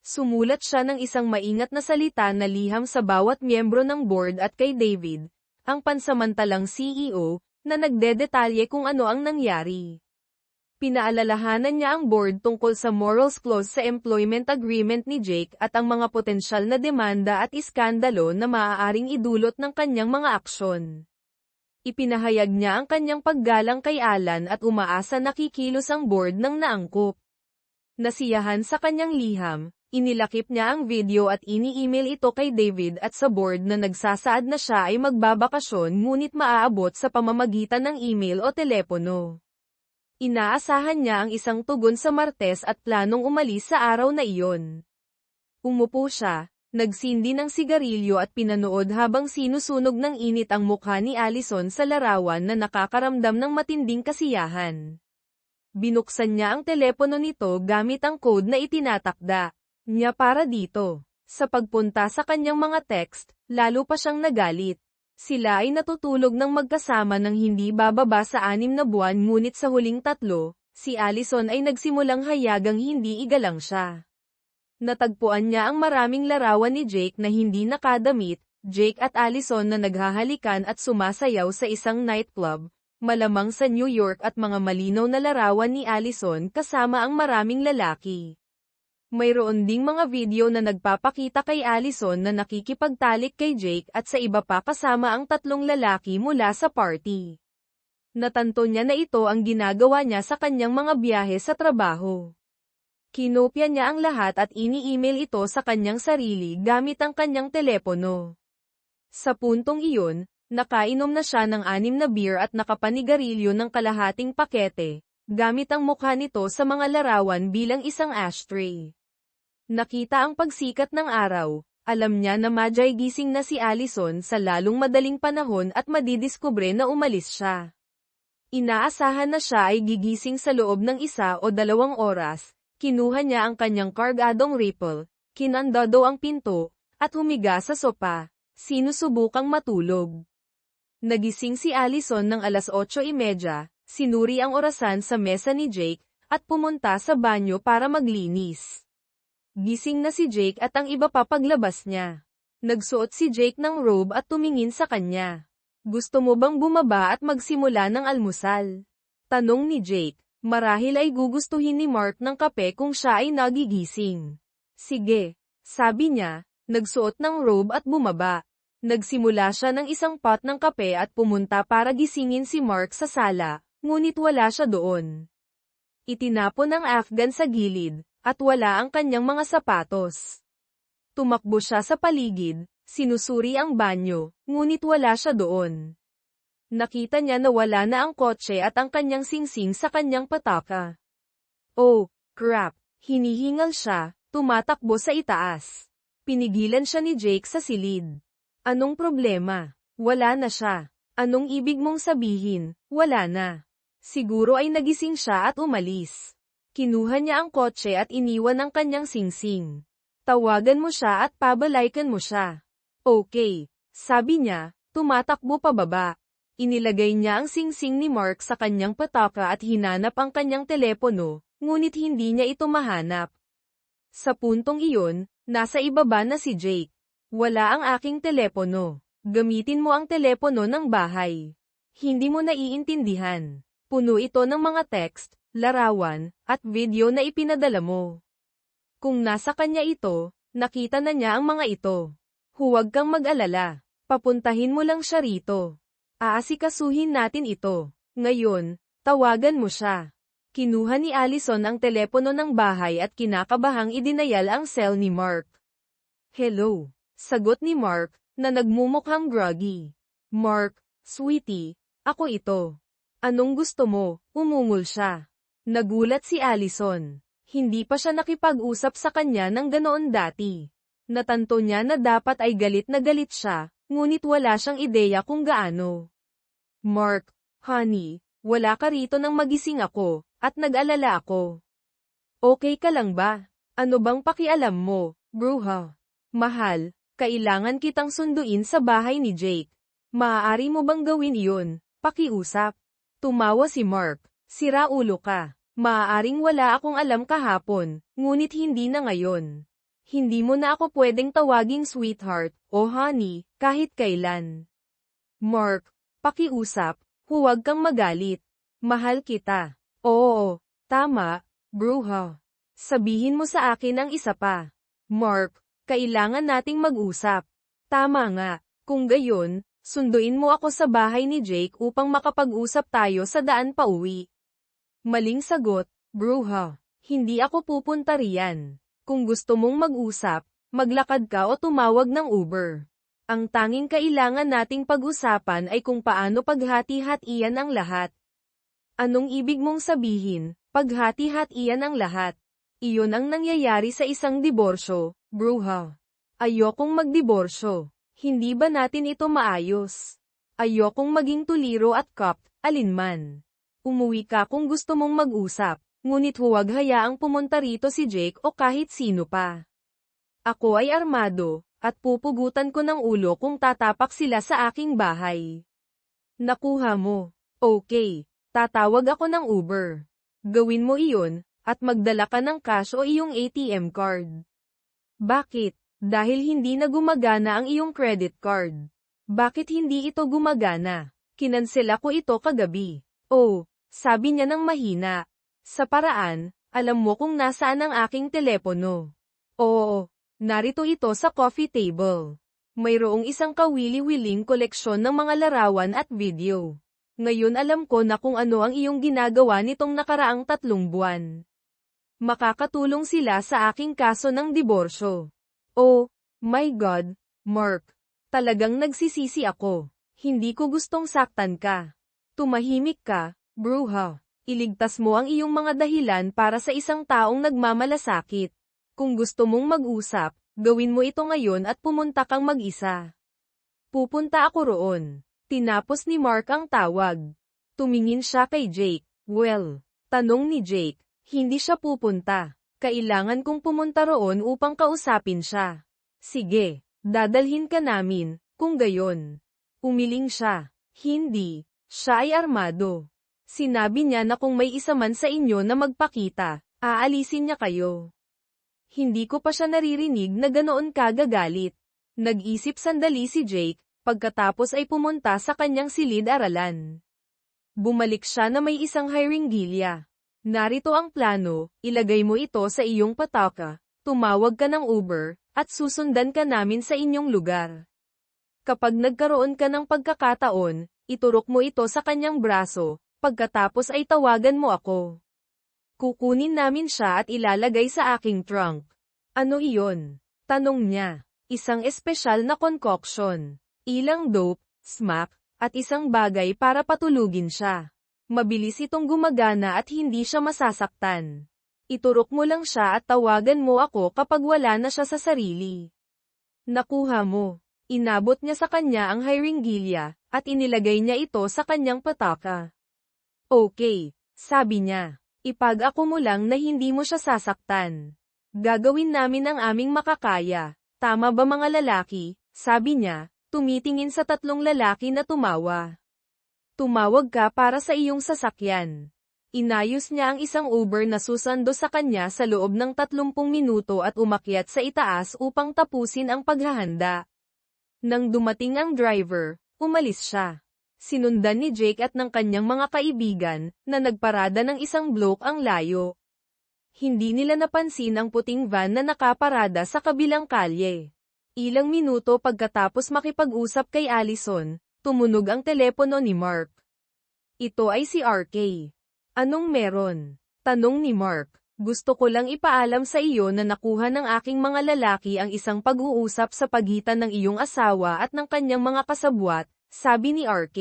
Sumulat siya ng isang maingat na salita na liham sa bawat miyembro ng board at kay David, ang pansamantalang CEO, na nagdedetalye kung ano ang nangyari. Pinaalalahanan niya ang board tungkol sa morals clause sa employment agreement ni Jake at ang mga potensyal na demanda at iskandalo na maaaring idulot ng kanyang mga aksyon. Ipinahayag niya ang kanyang paggalang kay Alan at umaasa na kikilos ang board ng naangkop. Nasiyahan sa kanyang liham, inilakip niya ang video at ini-email ito kay David at sa board na nagsasaad na siya ay magbabakasyon ngunit maaabot sa pamamagitan ng email o telepono. Inaasahan niya ang isang tugon sa Martes at planong umalis sa araw na iyon. Umupo siya, nagsindi ng sigarilyo at pinanood habang sinusunog ng init ang mukha ni Allison sa larawan na nakakaramdam ng matinding kasiyahan. Binuksan niya ang telepono nito gamit ang code na itinatakda niya para dito. Sa pagpunta sa kanyang mga text, lalo pa siyang nagalit. Sila ay natutulog ng magkasama ng hindi bababa sa 6 na buwan ngunit sa huling 3, si Allison ay nagsimulang hayagang hindi igalang siya. Natagpuan niya ang maraming larawan ni Jake na hindi nakadamit, Jake at Allison na naghahalikan at sumasayaw sa isang nightclub, malamang sa New York at mga malinaw na larawan ni Allison kasama ang maraming lalaki. Mayroon ding mga video na nagpapakita kay Allison na nakikipagtalik kay Jake at sa iba pa kasama ang 3 lalaki mula sa party. Natanto niya na ito ang ginagawa niya sa kanyang mga biyahe sa trabaho. Kinopya niya ang lahat at ini-email ito sa kanyang sarili gamit ang kanyang telepono. Sa puntong iyon, nakainom na siya ng 6 na beer at nakapanigarilyo ng kalahating pakete, gamit ang mukha nito sa mga larawan bilang isang ashtray. Nakita ang pagsikat ng araw, alam niya na madyay gising na si Allison sa lalong madaling panahon at madidiskubre na umalis siya. Inaasahan na siya ay gigising sa loob ng 1 o 2 oras, kinuha niya ang kanyang kargadong rifle, kinandado ang pinto, at humiga sa sopa, sinusubukang matulog. Nagising si Allison ng 8:30, sinuri ang orasan sa mesa ni Jake, at pumunta sa banyo para maglinis. Gising na si Jake at ang iba pa paglabas niya. Nagsuot si Jake ng robe at tumingin sa kanya. Gusto mo bang bumaba at magsimula ng almusal? Tanong ni Jake. Marahil ay gugustuhin ni Mark ng kape kung siya ay nagigising. Sige, sabi niya, nagsuot ng robe at bumaba. Nagsimula siya ng isang pot ng kape at pumunta para gisingin si Mark sa sala, ngunit wala siya doon. Itinapon ang Afghan sa gilid, at wala ang kanyang mga sapatos. Tumakbo siya sa paligid, sinusuri ang banyo, ngunit wala siya doon. Nakita niya na wala na ang kotse at ang kanyang singsing sa kanyang pataka. Oh, crap! Hinihingal siya, tumatakbo sa itaas. Pinigilan siya ni Jake sa silid. Anong problema? Wala na siya. Anong ibig mong sabihin? Wala na. Siguro ay nagising siya at umalis. Kinuha niya ang kotse at iniwan ang kanyang singsing. Tawagan mo siya at pabalaykan mo siya. Okay, sabi niya, tumatakbo pababa. Inilagay niya ang singsing ni Mark sa kanyang pataka at hinanap ang kanyang telepono, ngunit hindi niya ito mahanap. Sa puntong iyon, nasa ibaba na si Jake. Wala ang aking telepono. Gamitin mo ang telepono ng bahay. Hindi mo naiintindihan. Puno ito ng mga text, larawan, at video na ipinadala mo. Kung nasa kanya ito, nakita na niya ang mga ito. Huwag kang mag-alala. Papuntahin mo lang siya rito. Aasikasuhin natin ito. Ngayon, tawagan mo siya. Kinuha ni Allison ang telepono ng bahay at kinakabahang idinayal ang cell ni Mark. Hello. Sagot ni Mark, na nagmumukhang groggy. Mark, sweetie, ako ito. Anong gusto mo? Umungol siya. Nagulat si Allison. Hindi pa siya nakipag-usap sa kanya ng ganoon dati. Natanto niya na dapat ay galit na galit siya, ngunit wala siyang ideya kung gaano. Mark, honey, wala ka rito nang magising ako, at nag-alala ako. Okay ka lang ba? Ano bang pakialam mo, bruha? Mahal, kailangan kitang sunduin sa bahay ni Jake. Maaari mo bang gawin iyon? Pakiusap. Tumawa si Mark. Sira ulo ka. Maaaring wala akong alam kahapon, ngunit hindi na ngayon. Hindi mo na ako pwedeng tawaging sweetheart, o honey, kahit kailan. Mark, pakiusap, huwag kang magalit. Mahal kita. Oo, Tama, bruha. Sabihin mo sa akin ang isa pa. Mark, kailangan nating mag-usap. Tama nga, kung gayon, sunduin mo ako sa bahay ni Jake upang makapag-usap tayo sa daan pauwi. Maling sagot, bruha. Hindi ako pupunta riyan. Kung gusto mong mag-usap, maglakad ka o tumawag ng Uber. Ang tanging kailangan nating pag-usapan ay kung paano paghati-hatian ang lahat. Anong ibig mong sabihin, paghati-hatian ang lahat? Iyon ang nangyayari sa isang diborsyo, bruha. Ayokong magdiborsyo. Hindi ba natin ito maayos? Ayokong maging tuliro at cop, alinman. Umuwi ka kung gusto mong mag-usap, ngunit huwag hayaang pumunta rito si Jake o kahit sino pa. Ako ay armado, at pupugutan ko ng ulo kung tatapak sila sa aking bahay. Nakuha mo. Okay. Tatawag ako ng Uber. Gawin mo iyon, at magdala ka ng cash o iyong ATM card. Bakit? Dahil hindi na gumagana ang iyong credit card. Bakit hindi ito gumagana? Kinansela ko ito kagabi. Oh, sabi niya ng mahina. Sa paraan, alam mo kung nasaan ang aking telepono. Oo, narito ito sa coffee table. Mayroong isang kawili-wiling koleksyon ng mga larawan at video. Ngayon alam ko na kung ano ang iyong ginagawa nitong nakaraang 3 buwan. Makakatulong sila sa aking kaso ng diborsyo. Oh, my God, Mark. Talagang nagsisisi ako. Hindi ko gustong saktan ka. Tumahimik ka, bruha. Iligtas mo ang iyong mga dahilan para sa isang taong nagmamalasakit. Kung gusto mong mag-usap, gawin mo ito ngayon at pumunta kang mag-isa. Pupunta ako roon. Tinapos ni Mark ang tawag. Tumingin siya kay Jake. Well, tanong ni Jake, hindi siya pupunta. Kailangan kong pumunta roon upang kausapin siya. Sige, dadalhin ka namin, kung gayon. Umiling siya. Hindi, siya ay armado. Sinabi niya na kung may isa man sa inyo na magpakita, aalisin niya kayo. Hindi ko pa siya naririnig na ganoon kagagalit. Nag-isip sandali si Jake, pagkatapos ay pumunta sa kanyang silid-aralan. Bumalik siya na may isang hiringgilya. Narito ang plano, ilagay mo ito sa iyong pataka, tumawag ka ng Uber, at susundan ka namin sa inyong lugar. Kapag nagkaroon ka ng pagkakataon, iturok mo ito sa kanyang braso, pagkatapos ay tawagan mo ako. Kukunin namin siya at ilalagay sa aking trunk. Ano iyon? Tanong niya. Isang espesyal na concoction. Ilang dope, smack, at isang bagay para patulugin siya. Mabilis itong gumagana at hindi siya masasaktan. Iturok mo lang siya at tawagan mo ako kapag wala na siya sa sarili. Nakuha mo. Inabot niya sa kanya ang hiringgilya, at inilagay niya ito sa kanyang pataka. Okay, sabi niya. Ipag-ako mo lang na hindi mo siya sasaktan. Gagawin namin ang aming makakaya. Tama ba mga lalaki? Sabi niya. Tumitingin sa 3 lalaki na tumawa. Tumawag ka para sa iyong sasakyan. Inayos niya ang isang Uber na susando sa kanya sa loob ng 30 minuto at umakyat sa itaas upang tapusin ang paghahanda. Nang dumating ang driver, umalis siya. Sinundan ni Jake at ng kanyang mga kaibigan, na nagparada ng isang block ang layo. Hindi nila napansin ang puting van na nakaparada sa kabilang kalye. Ilang minuto pagkatapos makipag-usap kay Allison, tumunog ang telepono ni Mark. Ito ay si RK. Anong meron? Tanong ni Mark. Gusto ko lang ipaalam sa iyo na nakuha ng aking mga lalaki ang isang pag-uusap sa pagitan ng iyong asawa at ng kanyang mga kasabwat, sabi ni RK.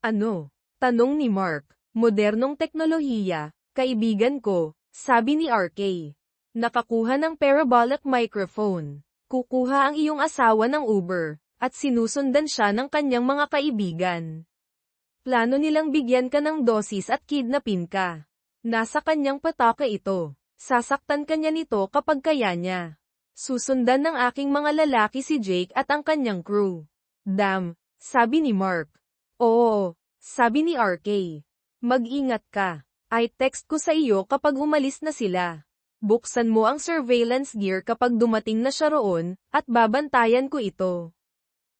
Ano? Tanong ni Mark. Modernong teknolohiya, kaibigan ko, sabi ni RK. Nakakuha ng parabolic microphone. Kukuha ang iyong asawa ng Uber, at sinusundan siya ng kanyang mga kaibigan. Plano nilang bigyan ka ng dosis at kidnapin ka. Nasa kanyang pataka ito. Sasaktan ka niya nito kapag kaya niya. Susundan ng aking mga lalaki si Jake at ang kanyang crew. Damn, sabi ni Mark. Oo, sabi ni RK. Mag-ingat ka. I text ko sa iyo kapag umalis na sila. Buksan mo ang surveillance gear kapag dumating na siya roon, at babantayan ko ito.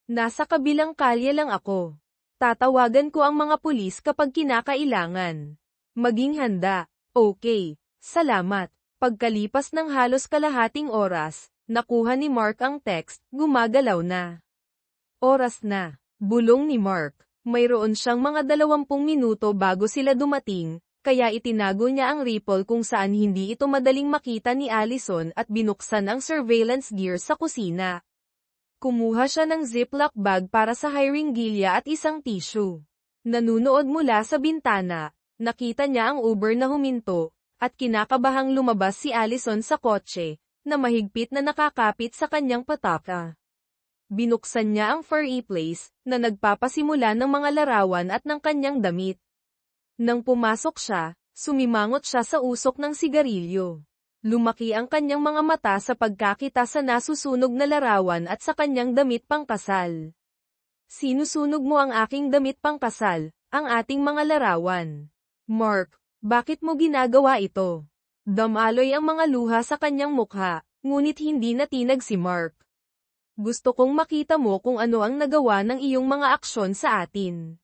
Nasa kabilang kalye lang ako. Tatawagan ko ang mga pulis kapag kinakailangan. Maging handa. Okay, salamat. Pagkalipas ng halos kalahating oras, nakuha ni Mark ang text, gumagalaw na. Oras na. Bulong ni Mark. Mayroon siyang mga 20 minuto bago sila dumating, kaya itinago niya ang ripple kung saan hindi ito madaling makita ni Allison at binuksan ang surveillance gear sa kusina. Kumuha siya ng ziplock bag para sa hiringilya at isang tissue. Nanunood mula sa bintana, nakita niya ang Uber na huminto, at kinakabahang lumabas si Allison sa kotse, na mahigpit na nakakapit sa kanyang pataka. Binuksan niya ang furry place, na nagpapasimula ng mga larawan at ng kanyang damit. Nang pumasok siya, sumimangot siya sa usok ng sigarilyo. Lumaki ang kanyang mga mata sa pagkakita sa nasusunog na larawan at sa kanyang damit pangkasal. Sinusunog mo ang aking damit pangkasal, ang ating mga larawan. Mark, bakit mo ginagawa ito? Damaloy ang mga luha sa kanyang mukha, ngunit hindi natinag si Mark. Gusto kong makita mo kung ano ang nagawa ng iyong mga aksyon sa atin.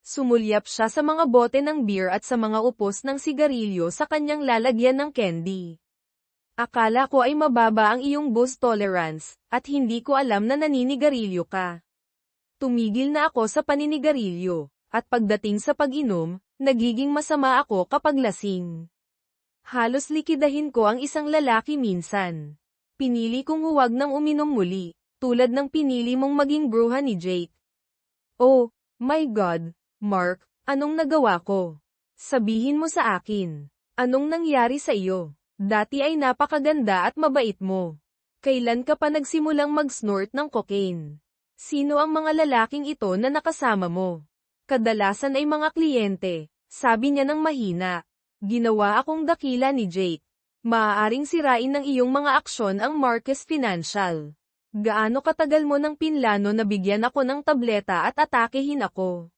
Sumulyap siya sa mga bote ng beer at sa mga upos ng sigarilyo sa kanyang lalagyan ng candy. Akala ko ay mababa ang iyong booze tolerance, at hindi ko alam na naninigarilyo ka. Tumigil na ako sa paninigarilyo, at pagdating sa pag-inom, nagiging masama ako kapag lasing. Halos likidahin ko ang isang lalaki minsan. Pinili kong huwag nang uminom muli, tulad ng pinili mong maging bruha ni Jake. Oh, my God, Mark, anong nagawa ko? Sabihin mo sa akin. Anong nangyari sa iyo? Dati ay napakaganda at mabait mo. Kailan ka pa nagsimulang mag-snort ng cocaine? Sino ang mga lalaking ito na nakasama mo? Kadalasan ay mga kliyente, sabi niya ng mahina. Ginawa akong dakila ni Jake. Maaaring sirain ng iyong mga aksyon ang Marcus Financial. Gaano katagal mo nang pinlano na bigyan ako ng tableta at atakehin ako?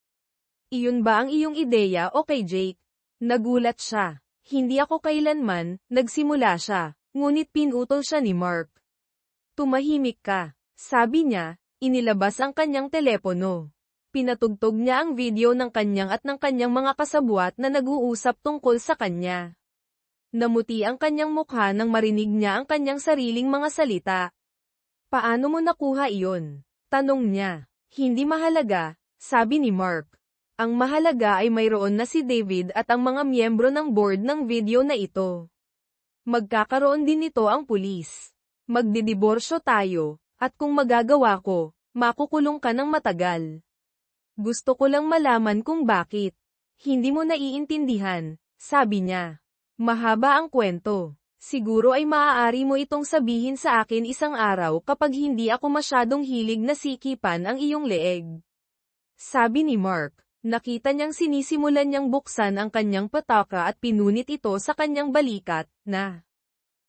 Iyon ba ang iyong ideya o kay Jake? Nagulat siya. Hindi ako kailanman, nagsimula siya, ngunit pinutol siya ni Mark. Tumahimik ka, sabi niya, inilabas ang kanyang telepono. Pinatugtog niya ang video ng kanyang at ng kanyang mga kasabwat na nag-uusap tungkol sa kanya. Namuti ang kanyang mukha nang marinig niya ang kanyang sariling mga salita. Paano mo nakuha iyon? Tanong niya. Hindi mahalaga, sabi ni Mark. Ang mahalaga ay mayroon na si David at ang mga miyembro ng board ng video na ito. Magkakaroon din nito ang pulis. Magdidiborsyo tayo, at kung magagawa ko, makukulong ka ng matagal. Gusto ko lang malaman kung bakit. Hindi mo naiintindihan, sabi niya. Mahaba ang kwento. Siguro ay maaari mo itong sabihin sa akin isang araw kapag hindi ako masyadong hilig na sikipan ang iyong leeg. Sabi ni Mark. Nakita niyang sinisimulan niyang buksan ang kanyang pataka at pinunit ito sa kanyang balikat, na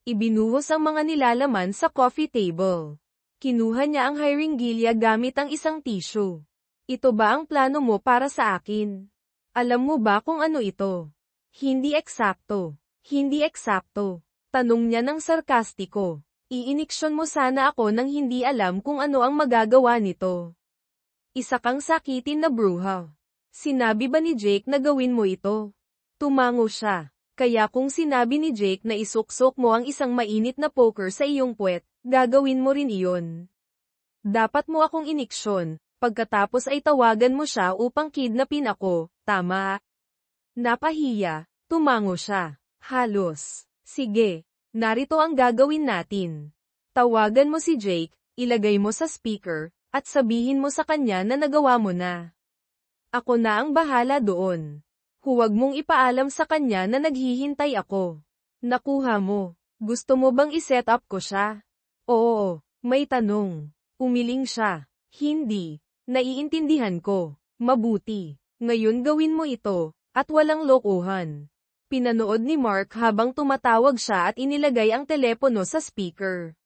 ibinuhos ang mga nilalaman sa coffee table. Kinuha niya ang hiringilya gamit ang isang tissue. Ito ba ang plano mo para sa akin? Alam mo ba kung ano ito? Hindi eksakto. Hindi eksakto. Tanong niya ng sarkastiko. Iiniksyon mo sana ako nang hindi alam kung ano ang magagawa nito. Isa kang sakitin na bruha. Sinabi ba ni Jake na gawin mo ito? Tumango siya. Kaya kung sinabi ni Jake na isuksok mo ang isang mainit na poker sa iyong puwet, gagawin mo rin iyon. Dapat mo akong iniksyon, pagkatapos ay tawagan mo siya upang kidnapin ako, tama? Napahiya, tumango siya. Halos. Sige, narito ang gagawin natin. Tawagan mo si Jake, ilagay mo sa speaker, at sabihin mo sa kanya na nagawa mo na. Ako na ang bahala doon. Huwag mong ipaalam sa kanya na naghihintay ako. Nakuha mo. Gusto mo bang iset up ko siya? Oo, may tanong. Umiling siya. Hindi. Naiintindihan ko. Mabuti. Ngayon gawin mo ito, at walang lokohan. Pinanood ni Mark habang tumatawag siya at inilagay ang telepono sa speaker.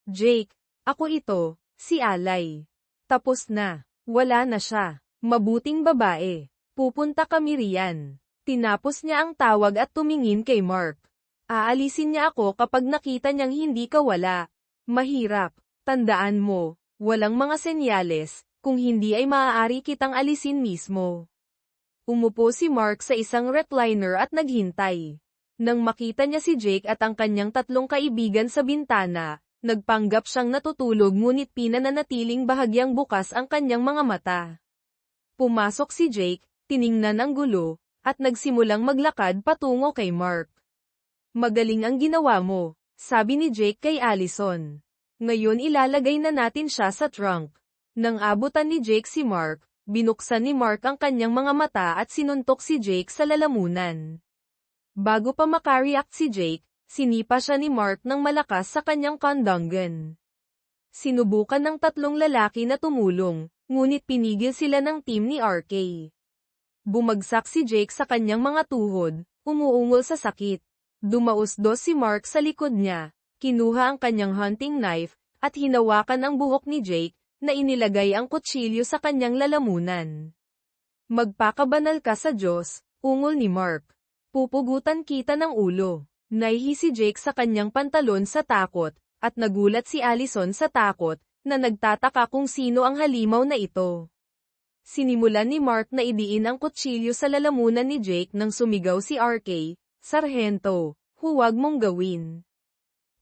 Jake, ako ito, si Alay. Tapos na. Wala na siya. Mabuting babae. Pupunta kami riyan. Tinapos niya ang tawag at tumingin kay Mark. Aalisin niya ako kapag nakita niyang hindi ka wala. Mahirap. Tandaan mo, walang mga senyales, kung hindi ay maaari kitang alisin mismo. Umupo si Mark sa isang recliner at naghintay. Nang makita niya si Jake at ang kanyang tatlong kaibigan sa bintana, nagpanggap siyang natutulog ngunit pinananatiling bahagyang bukas ang kanyang mga mata. Pumasok si Jake, tiningnan ang gulo, at nagsimulang maglakad patungo kay Mark. "Magaling ang ginawa mo," sabi ni Jake kay Allison. "Ngayon ilalagay na natin siya sa trunk." Nang abutan ni Jake si Mark, binuksan ni Mark ang kanyang mga mata at sinuntok si Jake sa lalamunan. Bago pa makareact si Jake, sinipa siya ni Mark ng malakas sa kanyang condom gun. Sinubukan ng tatlong lalaki na tumulong, ngunit pinigil sila ng team ni RK. Bumagsak si Jake sa kanyang mga tuhod, umuungol sa sakit. Dumausdos si Mark sa likod niya, kinuha ang kanyang hunting knife, at hinawakan ang buhok ni Jake, na inilagay ang kutsilyo sa kanyang lalamunan. "Magpakabanal ka sa Diyos," ungol ni Mark. "Pupugutan kita ng ulo." Naihi si Jake sa kanyang pantalon sa takot, at nagulat si Allison sa takot, na nagtataka kung sino ang halimaw na ito. Sinimulan ni Mark na idiin ang kutsilyo sa lalamunan ni Jake nang sumigaw si RK, "Sarhento, huwag mong gawin.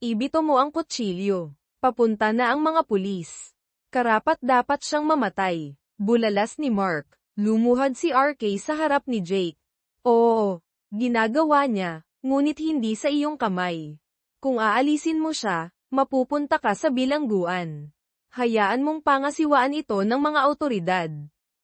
Ibito mo ang kutsilyo. Papunta na ang mga pulis. Karapat-dapat siyang mamatay." Bulalas ni Mark. Lumuhad si RK sa harap ni Jake. "Oo, ginagawa niya, ngunit hindi sa iyong kamay. Kung aalisin mo siya, mapupunta ka sa bilangguan. Hayaan mong pangasiwaan ito ng mga awtoridad.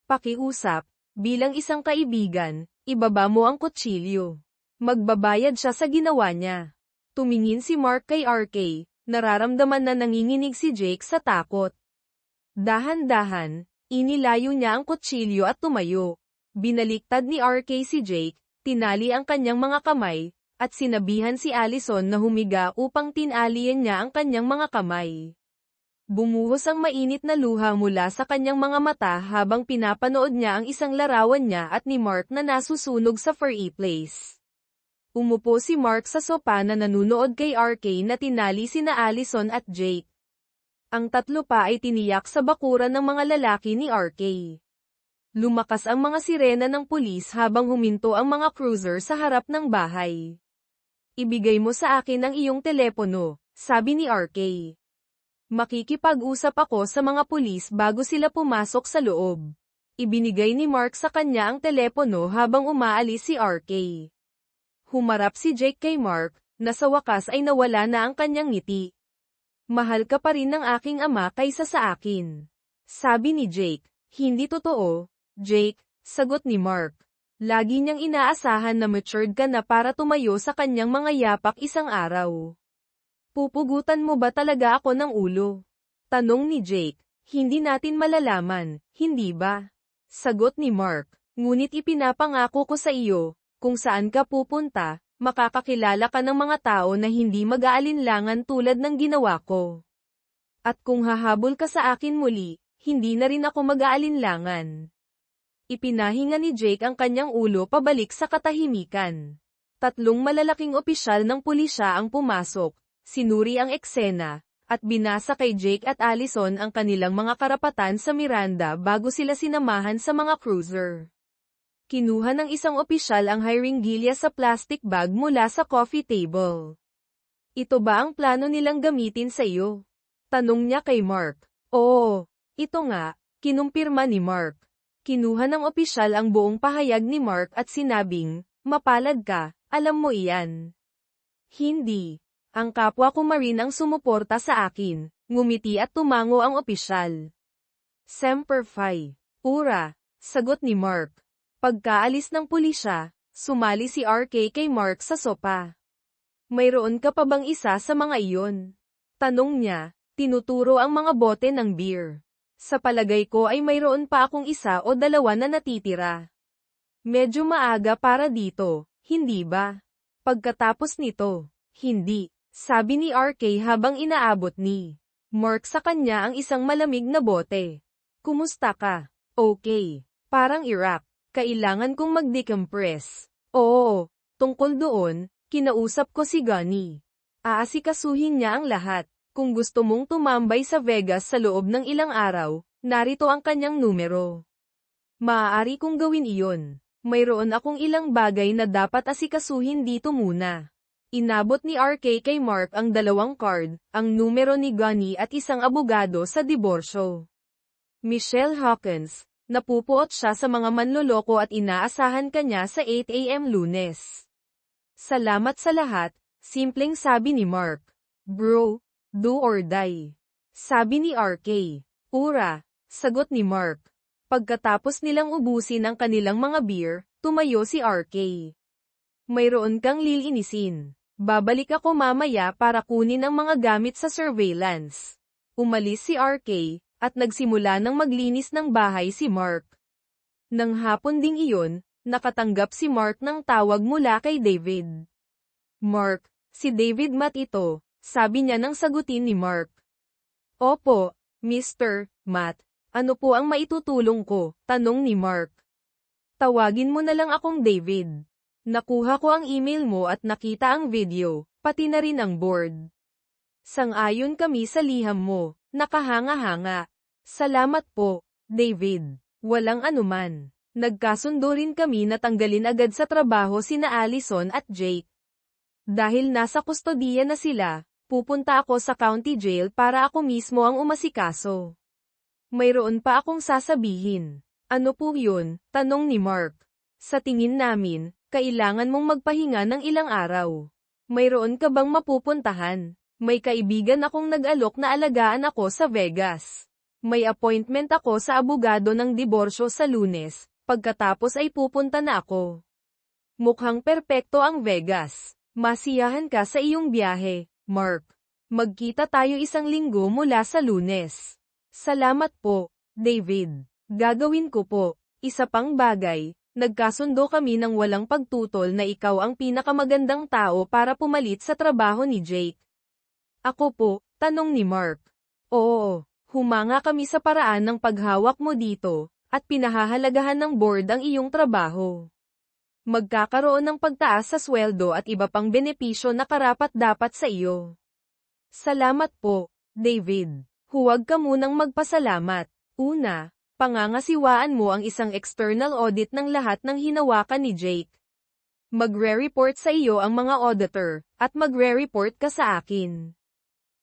Pakiusap, bilang isang kaibigan, ibaba mo ang kutsilyo. Magbabayad siya sa ginawa niya." Tumingin si Mark kay RK, nararamdaman na nanginginig si Jake sa takot. Dahan-dahan, inilayo niya ang kutsilyo at tumayo. Binaliktad ni RK si Jake, tinali ang kanyang mga kamay, at sinabihan si Allison na humiga upang tinalian niya ang kanyang mga kamay. Bumuhos ang mainit na luha mula sa kanyang mga mata habang pinapanood niya ang isang larawan niya at ni Mark na nasusunog sa furry place. Umupo si Mark sa sopa na nanunood kay RK na tinali sina Allison at Jake. Ang tatlo pa ay tiniyak sa bakuran ng mga lalaki ni RK. Lumakas ang mga sirena ng pulis habang huminto ang mga cruiser sa harap ng bahay. "Ibigay mo sa akin ang iyong telepono," sabi ni RK. "Makikipag-usap ako sa mga pulis bago sila pumasok sa loob." Ibinigay ni Mark sa kanya ang telepono habang umaalis si RK. Humarap si Jake kay Mark, na sa wakas ay nawala na ang kanyang ngiti. "Mahal ka pa rin ng aking ama kaysa sa akin," sabi ni Jake. "Hindi totoo, Jake," sagot ni Mark. Lagi niyang inaasahan na matured ka na para tumayo sa kanyang mga yapak isang araw. "Pupugutan mo ba talaga ako ng ulo?" tanong ni Jake. "Hindi natin malalaman, hindi ba?" sagot ni Mark. "Ngunit ipinapangako ko sa iyo, kung saan ka pupunta, makakakilala ka ng mga tao na hindi mag-aalinlangan tulad ng ginawa ko. At kung hahabol ka sa akin muli, hindi na rin ako mag-aalinlangan." Ipinahinga ni Jake ang kanyang ulo pabalik sa katahimikan. Tatlong malalaking opisyal ng pulisya ang pumasok, sinuri ang eksena, at binasa kay Jake at Allison ang kanilang mga karapatan sa Miranda bago sila sinamahan sa mga cruiser. Kinuha ng isang opisyal ang hiringilya sa plastic bag mula sa coffee table. "Ito ba ang plano nilang gamitin sa iyo?" tanong niya kay Mark. "Oo, ito nga," kinumpirma ni Mark. Kinuha ng opisyal ang buong pahayag ni Mark at sinabing, "Mapalad ka, alam mo iyan." "Hindi. Ang kapwa ko Marine ang sumuporta sa akin," ngumiti at tumango ang opisyal. "Semper Fi. Ura," sagot ni Mark. Pagkaalis ng pulisya, sumali si RK kay Mark sa sopa. "Mayroon ka pa bang isa sa mga iyon?" tanong niya, tinuturo ang mga bote ng beer. "Sa palagay ko ay mayroon pa akong isa o dalawa na natitira. Medyo maaga para dito, hindi ba?" Pagkatapos nito, "Hindi," sabi ni RK habang inaabot ni Mark sa kanya ang isang malamig na bote. "Kumusta ka?" "Okay. Parang Iraq. Kailangan kong mag-decompress." "Oo, tungkol doon, kinausap ko si Gunny. Aasikasuhin niya ang lahat. Kung gusto mong tumambay sa Vegas sa loob ng ilang araw, narito ang kanyang numero. Maaari kong gawin iyon. Mayroon akong ilang bagay na dapat asikasuhin dito muna. Inabot ni RK kay Mark ang 2 card, ang numero ni Gunny at isang abogado sa diborsyo. Michelle Hawkins, napupuot siya sa mga manloloko at inaasahan kanya sa 8 AM Lunes. Salamat sa lahat, simpleng sabi ni Mark. Bro, do or die. Sabi ni RK. Ura, sagot ni Mark. Pagkatapos nilang ubusin ang kanilang mga beer, tumayo si RK. Mayroon kang lilinisin. Babalik ako mamaya para kunin ang mga gamit sa surveillance. Umalis si RK, at nagsimula ng maglinis ng bahay si Mark. Nang hapon ding iyon, nakatanggap si Mark ng tawag mula kay David. Mark, si David Matt ito, sabi niya nang sagutin ni Mark. Opo, Mr. Matt. Ano po ang maitutulong ko? Tanong ni Mark. Tawagin mo na lang akong David. Nakuha ko ang email mo at nakita ang video, pati na rin ang board. Sang-ayon kami sa liham mo, nakahanga-hanga. Salamat po, David. Walang anuman. Nagkasundo rin kami na tanggalin agad sa trabaho sina Allison at Jake. Dahil nasa kustodiya na sila, pupunta ako sa county jail para ako mismo ang umasikaso. Mayroon pa akong sasabihin. Ano po yun? Tanong ni Mark. Sa tingin namin, kailangan mong magpahinga ng ilang araw. Mayroon ka bang mapupuntahan? May kaibigan akong nag-alok na alagaan ako sa Vegas. May appointment ako sa abogado ng diborsyo sa Lunes, pagkatapos ay pupunta na ako. Mukhang perpekto ang Vegas. Masiyahan ka sa iyong biyahe, Mark. Magkita tayo 1 linggo mula sa Lunes. Salamat po, David. Gagawin ko po. Isa pang bagay, nagkasundo kami ng walang pagtutol na ikaw ang pinakamagandang tao para pumalit sa trabaho ni Jake. Ako po, tanong ni Mark. Oo, humanga kami sa paraan ng paghawak mo dito, at pinahahalagahan ng board ang iyong trabaho. Magkakaroon ng pagtaas sa sweldo at iba pang benepisyo na karapat-dapat sa iyo. Salamat po, David. Huwag ka munang magpasalamat. Una, pangangasiwaan mo ang isang external audit ng lahat ng hinawakan ni Jake. Magre-report sa iyo ang mga auditor, at magre-report ka sa akin.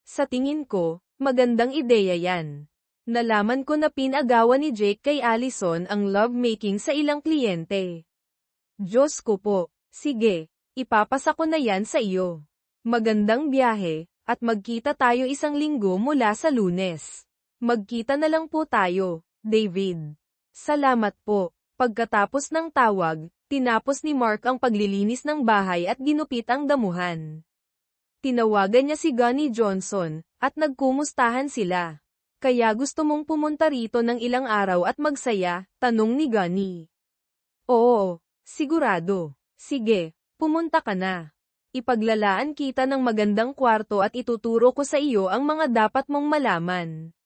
Sa tingin ko, magandang ideya yan. Nalaman ko na pinagawa ni Jake kay Allison ang lovemaking sa ilang kliyente. Diyos ko po, sige, ipapasa ko na yan sa iyo. Magandang biyahe. At magkita tayo 1 linggo mula sa Lunes. Magkita na lang po tayo, David. Salamat po. Pagkatapos ng tawag, tinapos ni Mark ang paglilinis ng bahay at ginupit ang damuhan. Tinawagan niya si Gunny Johnson, at nagkumustahan sila. Kaya gusto mong pumunta rito ng ilang araw at magsaya? Tanong ni Gunny. Oo, sigurado. Sige, pumunta ka na. Ipaglalaan kita ng magandang kwarto at ituturo ko sa iyo ang mga dapat mong malaman.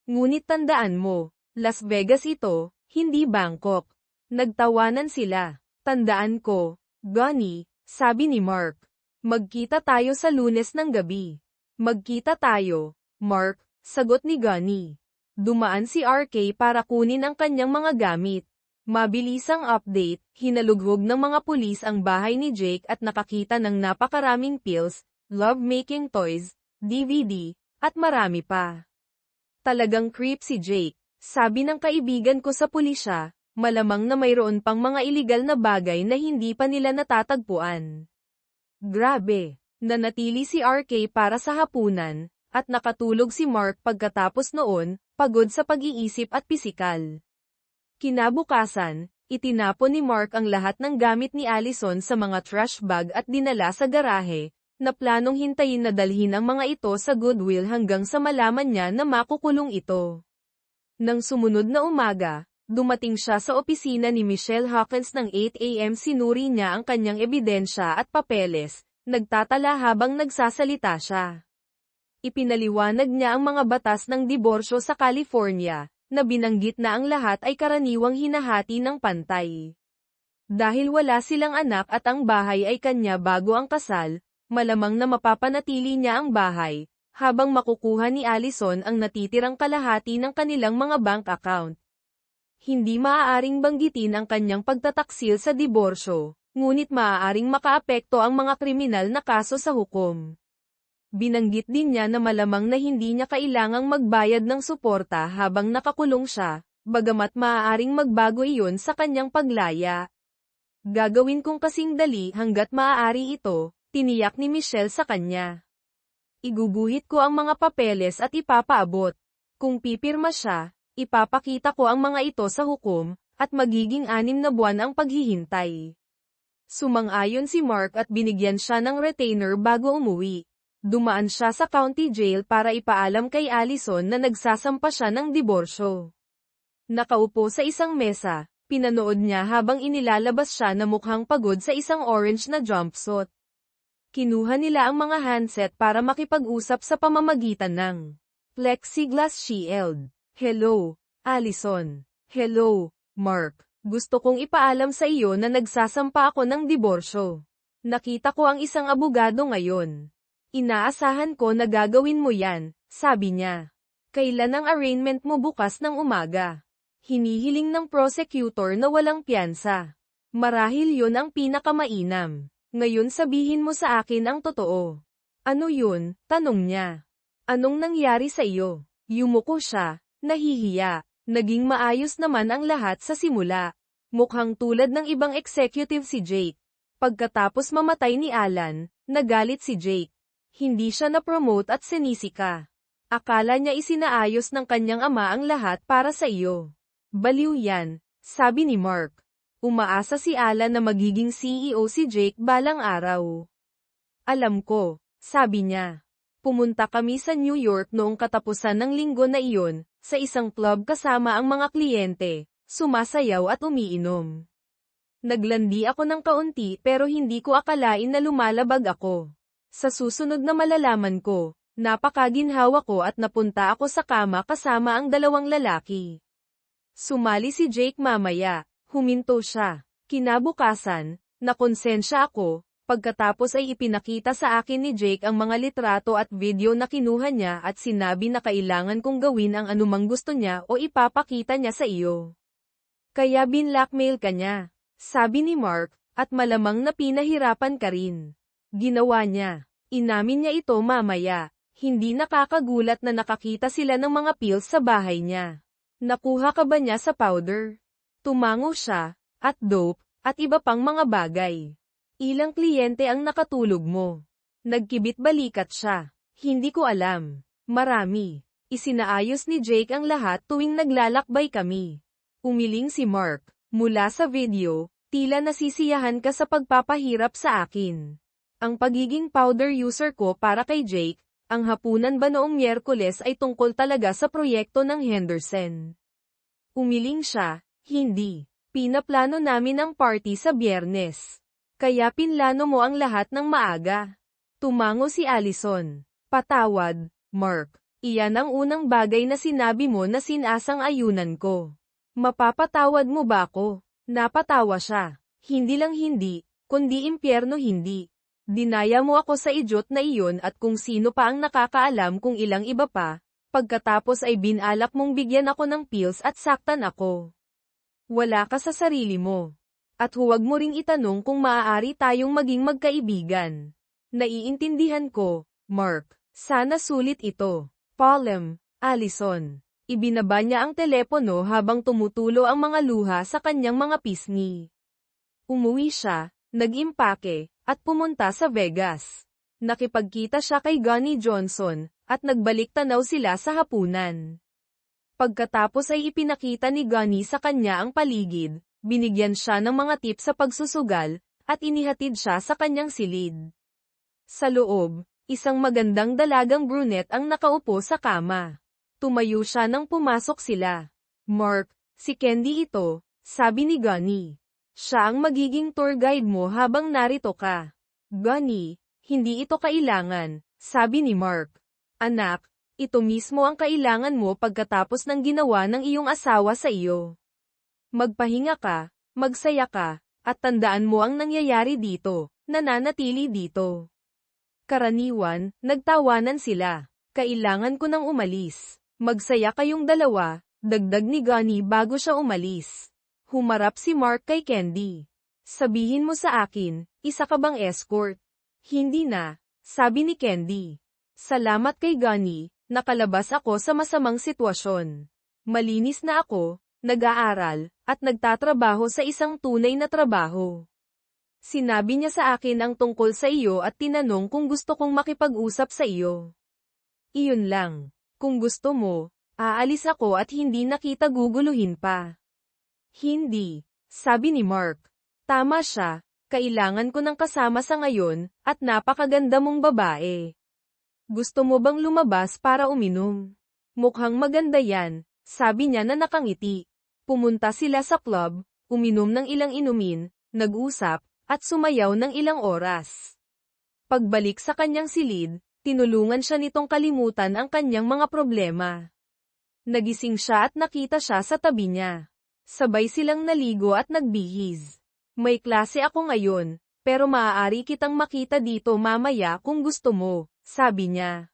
Ngunit tandaan mo, Las Vegas ito, hindi Bangkok. Nagtawanan sila. Tandaan ko, Gunny, sabi ni Mark. Magkita tayo sa Lunes ng gabi. Magkita tayo, Mark, sagot ni Gunny. Dumaan si RK para kunin ang kanyang mga gamit. Mabilisang update, hinalughog ng mga pulis ang bahay ni Jake at nakakita ng napakaraming pills, love-making toys, DVD, at marami pa. Talagang creep si Jake, sabi ng kaibigan ko sa pulisya, malamang na mayroon pang mga iligal na bagay na hindi pa nila natatagpuan. Grabe, nanatili si RK para sa hapunan, at nakatulog si Mark pagkatapos noon, pagod sa pag-iisip at pisikal. Kinabukasan, itinapon ni Mark ang lahat ng gamit ni Allison sa mga trash bag at dinala sa garahe, na planong hintayin na dalhin ang mga ito sa Goodwill hanggang sa malaman niya na makukulong ito. Nang sumunod na umaga, dumating siya sa opisina ni Michelle Hawkins ng 8 AM. Sinuri niya ang kanyang ebidensya at papeles, nagtatala habang nagsasalita siya. Ipinaliwanag niya ang mga batas ng diborsyo sa California, na binanggit na ang lahat ay karaniwang hinahati ng pantay. Dahil wala silang anak at ang bahay ay kanya bago ang kasal, malamang na mapapanatili niya ang bahay, habang makukuha ni Allison ang natitirang kalahati ng kanilang mga bank account. Hindi maaaring banggitin ang kanyang pagtataksil sa diborsyo, ngunit maaaring makaapekto ang mga kriminal na kaso sa hukom. Binanggit din niya na malamang na hindi niya kailangang magbayad ng suporta habang nakakulong siya, bagamat maaaring magbago iyon sa kanyang paglaya. Gagawin kong kasing dali hanggat maaari ito, tiniyak ni Michelle sa kanya. Iguguhit ko ang mga papeles at ipapaabot. Kung pipirma siya, ipapakita ko ang mga ito sa hukom, at magiging 6 na buwan ang paghihintay. Sumang-ayon si Mark at binigyan siya ng retainer bago umuwi. Dumaan siya sa county jail para ipaalam kay Allison na nagsasampa siya ng diborsyo. Nakaupo sa isang mesa, pinanood niya habang inilalabas siya na mukhang pagod sa isang orange na jumpsuit. Kinuha nila ang mga handset para makipag-usap sa pamamagitan ng plexiglass shield. Hello, Allison. Hello, Mark. Gusto kong ipaalam sa iyo na nagsasampa ako ng diborsyo. Nakita ko ang isang abogado ngayon. Inaasahan ko na gagawin mo yan, sabi niya. Kailan ang arraignment mo bukas ng umaga? Hinihiling ng prosecutor na walang piyansa. Marahil yun ang pinakamainam. Ngayon sabihin mo sa akin ang totoo. Ano yun? Tanong niya. Anong nangyari sa iyo? Yumuko siya, nahihiya. Naging maayos naman ang lahat sa simula. Mukhang tulad ng ibang executive si Jake. Pagkatapos mamatay ni Alan, nagalit si Jake. Hindi siya na-promote at sinisika. Akala niya isinaayos ng kanyang ama ang lahat para sa iyo. Baliw yan, sabi ni Mark. Umaasa si Alan na magiging CEO si Jake balang araw. Alam ko, sabi niya. Pumunta kami sa New York noong katapusan ng linggo na iyon, sa isang club kasama ang mga kliyente, sumasayaw at umiinom. Naglandi ako ng kaunti pero hindi ko akalain na lumalabag ako. Sa susunod na malalaman ko, napakaginhawa ko at napunta ako sa kama kasama ang 2 lalaki. Sumali si Jake mamaya. Huminto siya. Kinabukasan, nakonsensya ako, pagkatapos ay ipinakita sa akin ni Jake ang mga litrato at video na kinuha niya at sinabi na kailangan kong gawin ang anumang gusto niya o ipapakita niya sa iyo. Kaya binlockmail ka niya, sabi ni Mark, at malamang na pinahirapan ka rin. Ginawa niya. Inamin niya ito mamaya. Hindi nakakagulat na nakakita sila ng mga pills sa bahay niya. Nakuha ka ba niya sa powder? Tumango siya, at dope, at iba pang mga bagay. Ilang kliyente ang nakatulog mo? Nagkibit balikat siya. Hindi ko alam. Marami. Isinaayos ni Jake ang lahat tuwing naglalakbay kami. Umiling si Mark. Mula sa video, tila nasisiyahan ka sa pagpapahirap sa akin. Ang pagiging powder user ko para kay Jake, ang hapunan ba noong Miyerkules ay tungkol talaga sa proyekto ng Henderson. Umiling siya. Hindi. Pinaplano namin ang party sa Biyernes. Kaya pinlano mo ang lahat ng maaga. Tumango si Allison. Patawad, Mark. Iyan ang unang bagay na sinabi mo na sinasang-ayunan ko. Mapapatawad mo ba ako? Napatawa siya. Hindi lang hindi, kundi impyerno hindi. Dinaya mo ako sa idiot na iyon at kung sino pa ang nakakaalam kung ilang iba pa, pagkatapos ay binalak mong bigyan ako ng pills at saktan ako. Wala ka sa sarili mo. At huwag mo ring itanong kung maaari tayong maging magkaibigan. Naiintindihan ko, Mark. Sana sulit ito. Palm, Allison. Ibinaba niya ang telepono habang tumutulo ang mga luha sa kanyang mga pisngi. Umuwi siya, nag-impake, at pumunta sa Vegas. Nakipagkita siya kay Gunny Johnson, at nagbalik tanaw sila sa hapunan. Pagkatapos ay ipinakita ni Gunny sa kanya ang paligid, binigyan siya ng mga tips sa pagsusugal, at inihatid siya sa kanyang silid. Sa loob, isang magandang dalagang brunette ang nakaupo sa kama. Tumayo siya nang pumasok sila. Mark, si Candy ito, sabi ni Gunny. Siya ang magiging tour guide mo habang narito ka. Gunny, hindi ito kailangan, sabi ni Mark. Anak, ito mismo ang kailangan mo pagkatapos ng ginawa ng iyong asawa sa iyo. Magpahinga ka, magsaya ka, at tandaan mo ang nangyayari dito, nananatili dito. Karaniwan, nagtawanan sila. Kailangan ko nang umalis. Magsaya kayong dalawa, Dagdag ni Gunny bago siya umalis. Humarap si Mark kay Candy. Sabihin mo sa akin, isa ka bang escort? Hindi na, sabi ni Candy. Salamat kay Gunny, nakalabas ako sa masamang sitwasyon. Malinis na ako, nag-aaral, at nagtatrabaho sa isang tunay na trabaho. Sinabi niya sa akin ang tungkol sa iyo at tinanong kung gusto kong makipag-usap sa iyo. Iyon lang. Kung gusto mo, aalis ako at hindi na kita guguluhin pa. Hindi, sabi ni Mark. Tama siya, kailangan ko ng kasama sa ngayon, at napakaganda mong babae. Gusto mo bang lumabas para uminom? Mukhang maganda yan, sabi niya na nakangiti. Pumunta sila sa club, uminom ng ilang inumin, nag-usap, at sumayaw ng ilang oras. Pagbalik sa kanyang silid, tinulungan siya nitong kalimutan ang kanyang mga problema. Nagising siya at nakita siya sa tabi niya. Sabay silang naligo at nagbihis. May klase ako ngayon, pero maaari kitang makita dito mamaya kung gusto mo, sabi niya.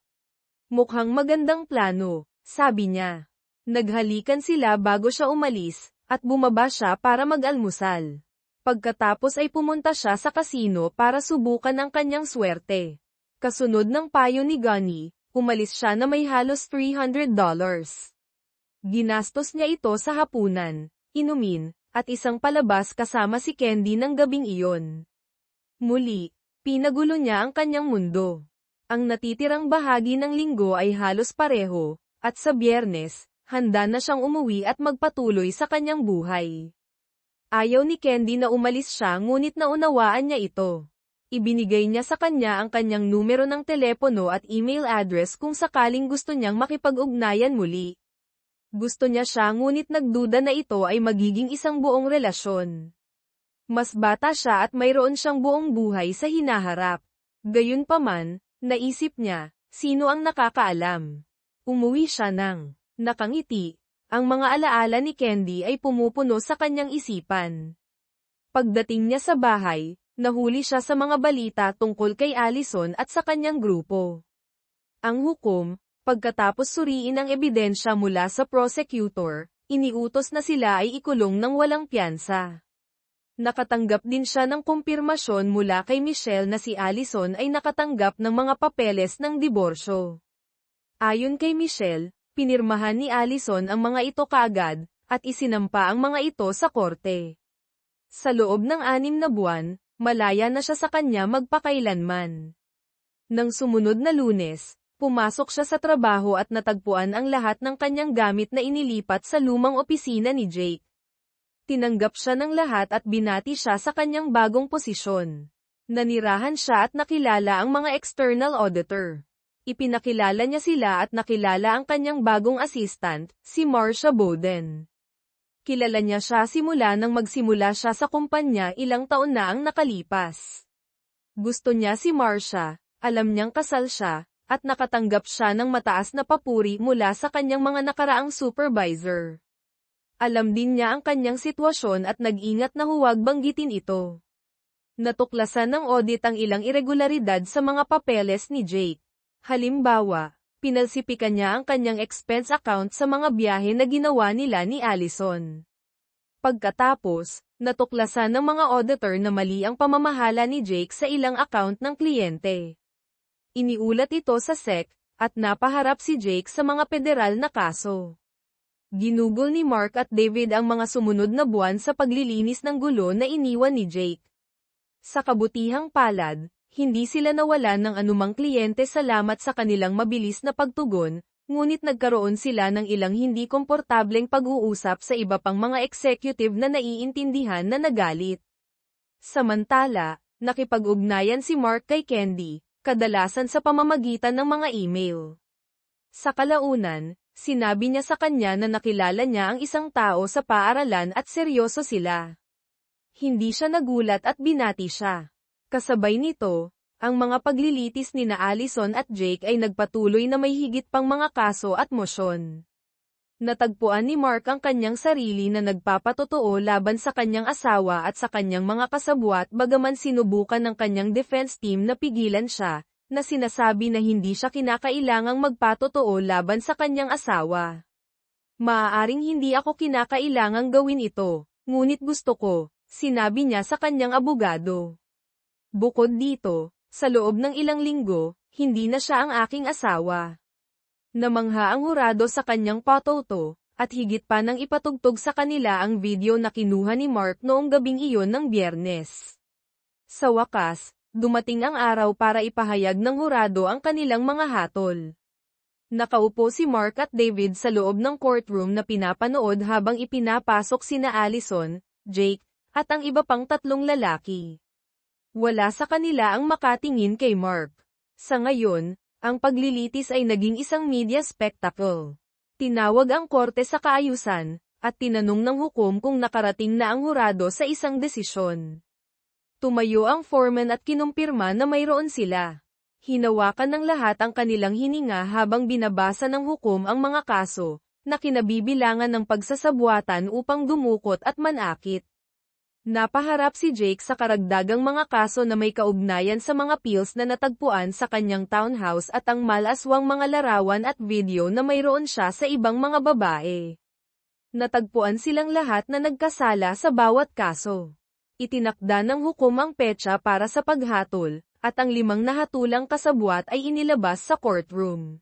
Mukhang magandang plano, sabi niya. Naghalikan sila bago siya umalis, at bumaba siya para mag-almusal. Pagkatapos ay pumunta siya sa kasino para subukan ang kanyang swerte. Kasunod ng payo ni Gunny, umalis siya na may halos $300. Ginastos niya ito sa hapunan, inumin, at isang palabas kasama si Candy ng gabing iyon. Muli, pinagulo niya ang kanyang mundo. Ang natitirang bahagi ng linggo ay halos pareho, at sa Biyernes, handa na siyang umuwi at magpatuloy sa kanyang buhay. Ayaw ni Candy na umalis siya ngunit naunawaan niya ito. Ibinigay niya sa kanya ang kanyang numero ng telepono at email address kung sakaling gusto niyang makipag-ugnayan muli. Gusto niya siya ngunit nagduda na ito ay magiging isang buong relasyon. Mas bata siya at mayroon siyang buong buhay sa hinaharap. Gayunpaman, naisip niya, sino ang nakakaalam? Umuwi siya ng nakangiti. Ang mga alaala ni Candy ay pumupuno sa kanyang isipan. Pagdating niya sa bahay, nahuli siya sa mga balita tungkol kay Allison at sa kanyang grupo. Ang hukom, pagkatapos suriin ang ebidensya mula sa prosecutor, iniutos na sila ay ikulong ng walang piyansa. Nakatanggap din siya ng kumpirmasyon mula kay Michelle na si Allison ay nakatanggap ng mga papeles ng diborsyo. Ayon kay Michelle, pinirmahan ni Allison ang mga ito kaagad, at isinampa ang mga ito sa korte. Sa loob ng 6 na buwan, malaya na siya sa kanya magpakailanman. Nang sumunod na Lunes, pumasok siya sa trabaho at natagpuan ang lahat ng kanyang gamit na inilipat sa lumang opisina ni Jake. Tinanggap siya ng lahat at binati siya sa kanyang bagong posisyon. Nanirahan siya at nakilala ang mga external auditor. Ipinakilala niya sila at nakilala ang kanyang bagong assistant, si Marsha Bowden. Kilala niya siya simula nang magsimula siya sa kumpanya ilang taon na ang nakalipas. Gusto niya si Marsha, alam niyang kasal siya, at nakatanggap siya ng mataas na papuri mula sa kanyang mga nakaraang supervisor. Alam din niya ang kanyang sitwasyon at nag-ingat na huwag banggitin ito. Natuklasan ng audit ang ilang irregularidad sa mga papeles ni Jake. Halimbawa, pinalsipikan niya ang kanyang expense account sa mga biyahe na ginawa nila ni Allison. Pagkatapos, natuklasan ng mga auditor na mali ang pamamahala ni Jake sa ilang account ng kliyente. Iniulat ito sa SEC, at napaharap si Jake sa mga federal na kaso. Ginugol ni Mark at David ang mga sumunod na buwan sa paglilinis ng gulo na iniwan ni Jake. Sa kabutihang palad, hindi sila nawalan ng anumang kliyente salamat sa kanilang mabilis na pagtugon, ngunit nagkaroon sila ng ilang hindi komportableng pag-uusap sa iba pang mga executive na naiintindihan na nagalit. Samantala, nakipag-ugnayan si Mark kay Candy, kadalasan sa pamamagitan ng mga email. Sa kalaunan, sinabi niya sa kanya na nakilala niya ang isang tao sa paaralan at seryoso sila. Hindi siya nagulat at binati siya. Kasabay nito, ang mga paglilitis ni na Allison at Jake ay nagpatuloy na may higit pang mga kaso at mosyon. Natagpuan ni Mark ang kanyang sarili na nagpapatotoo laban sa kanyang asawa at sa kanyang mga kasabwat bagaman sinubukan ng kanyang defense team na pigilan siya, na sinasabi na hindi siya kinakailangang magpatotoo laban sa kanyang asawa. Maaaring hindi ako kinakailangang gawin ito, ngunit gusto ko, sinabi niya sa kanyang abogado. Bukod dito, sa loob ng ilang linggo, hindi na siya ang aking asawa. Namangha ang hurado sa kanyang patoto, at higit pa nang ipatugtog sa kanila ang video na kinuha ni Mark noong gabing iyon ng Biyernes. Sa wakas, dumating ang araw para ipahayag ng hurado ang kanilang mga hatol. Nakaupo si Mark at David sa loob ng courtroom na pinapanood habang ipinapasok sina Allison, Jake, at ang iba pang tatlong lalaki. Wala sa kanila ang makatingin kay Mark. Sa ngayon, ang paglilitis ay naging isang media spectacle. Tinawag ang korte sa kaayusan, at tinanong ng hukom kung nakarating na ang hurado sa isang desisyon. Tumayo ang foreman at kinumpirma na mayroon sila. Hinawakan ng lahat ang kanilang hininga habang binabasa ng hukom ang mga kaso, na kinabibilangan ng pagsasabwatan upang dumukot at manakit. Napaharap si Jake sa karagdagang mga kaso na may kaugnayan sa mga pills na natagpuan sa kanyang townhouse at ang malaswang mga larawan at video na mayroon siya sa ibang mga babae. Natagpuan silang lahat na nagkasala sa bawat kaso. Itinakda ng hukom ang petsa para sa paghatol, at ang 5 nahatulang kasabwat ay inilabas sa courtroom.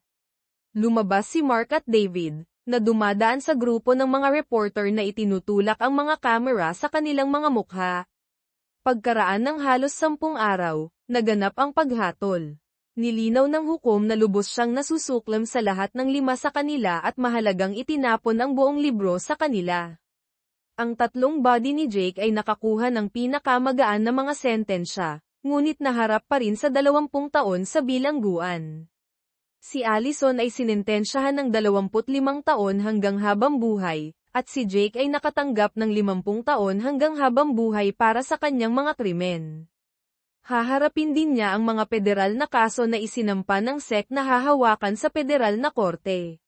Lumabas si Mark at David, na dumadaan sa grupo ng mga reporter na itinutulak ang mga kamera sa kanilang mga mukha. Pagkaraan ng halos 10 araw, naganap ang paghatol. Nilinaw ng hukom na lubos siyang nasusuklam sa lahat ng 5 sa kanila at mahalagang itinapon ang buong libro sa kanila. Ang 3 body ni Jake ay nakakuha ng pinakamagaan na mga sentensya, ngunit naharap pa rin sa 20 taon sa bilangguan. Si Allison ay sinentensyahan ng 25 taon hanggang habang buhay, at si Jake ay nakatanggap ng 50 taon hanggang habang buhay para sa kanyang mga krimen. Haharapin din niya ang mga federal na kaso na isinampa ng SEC na hahawakan sa federal na korte.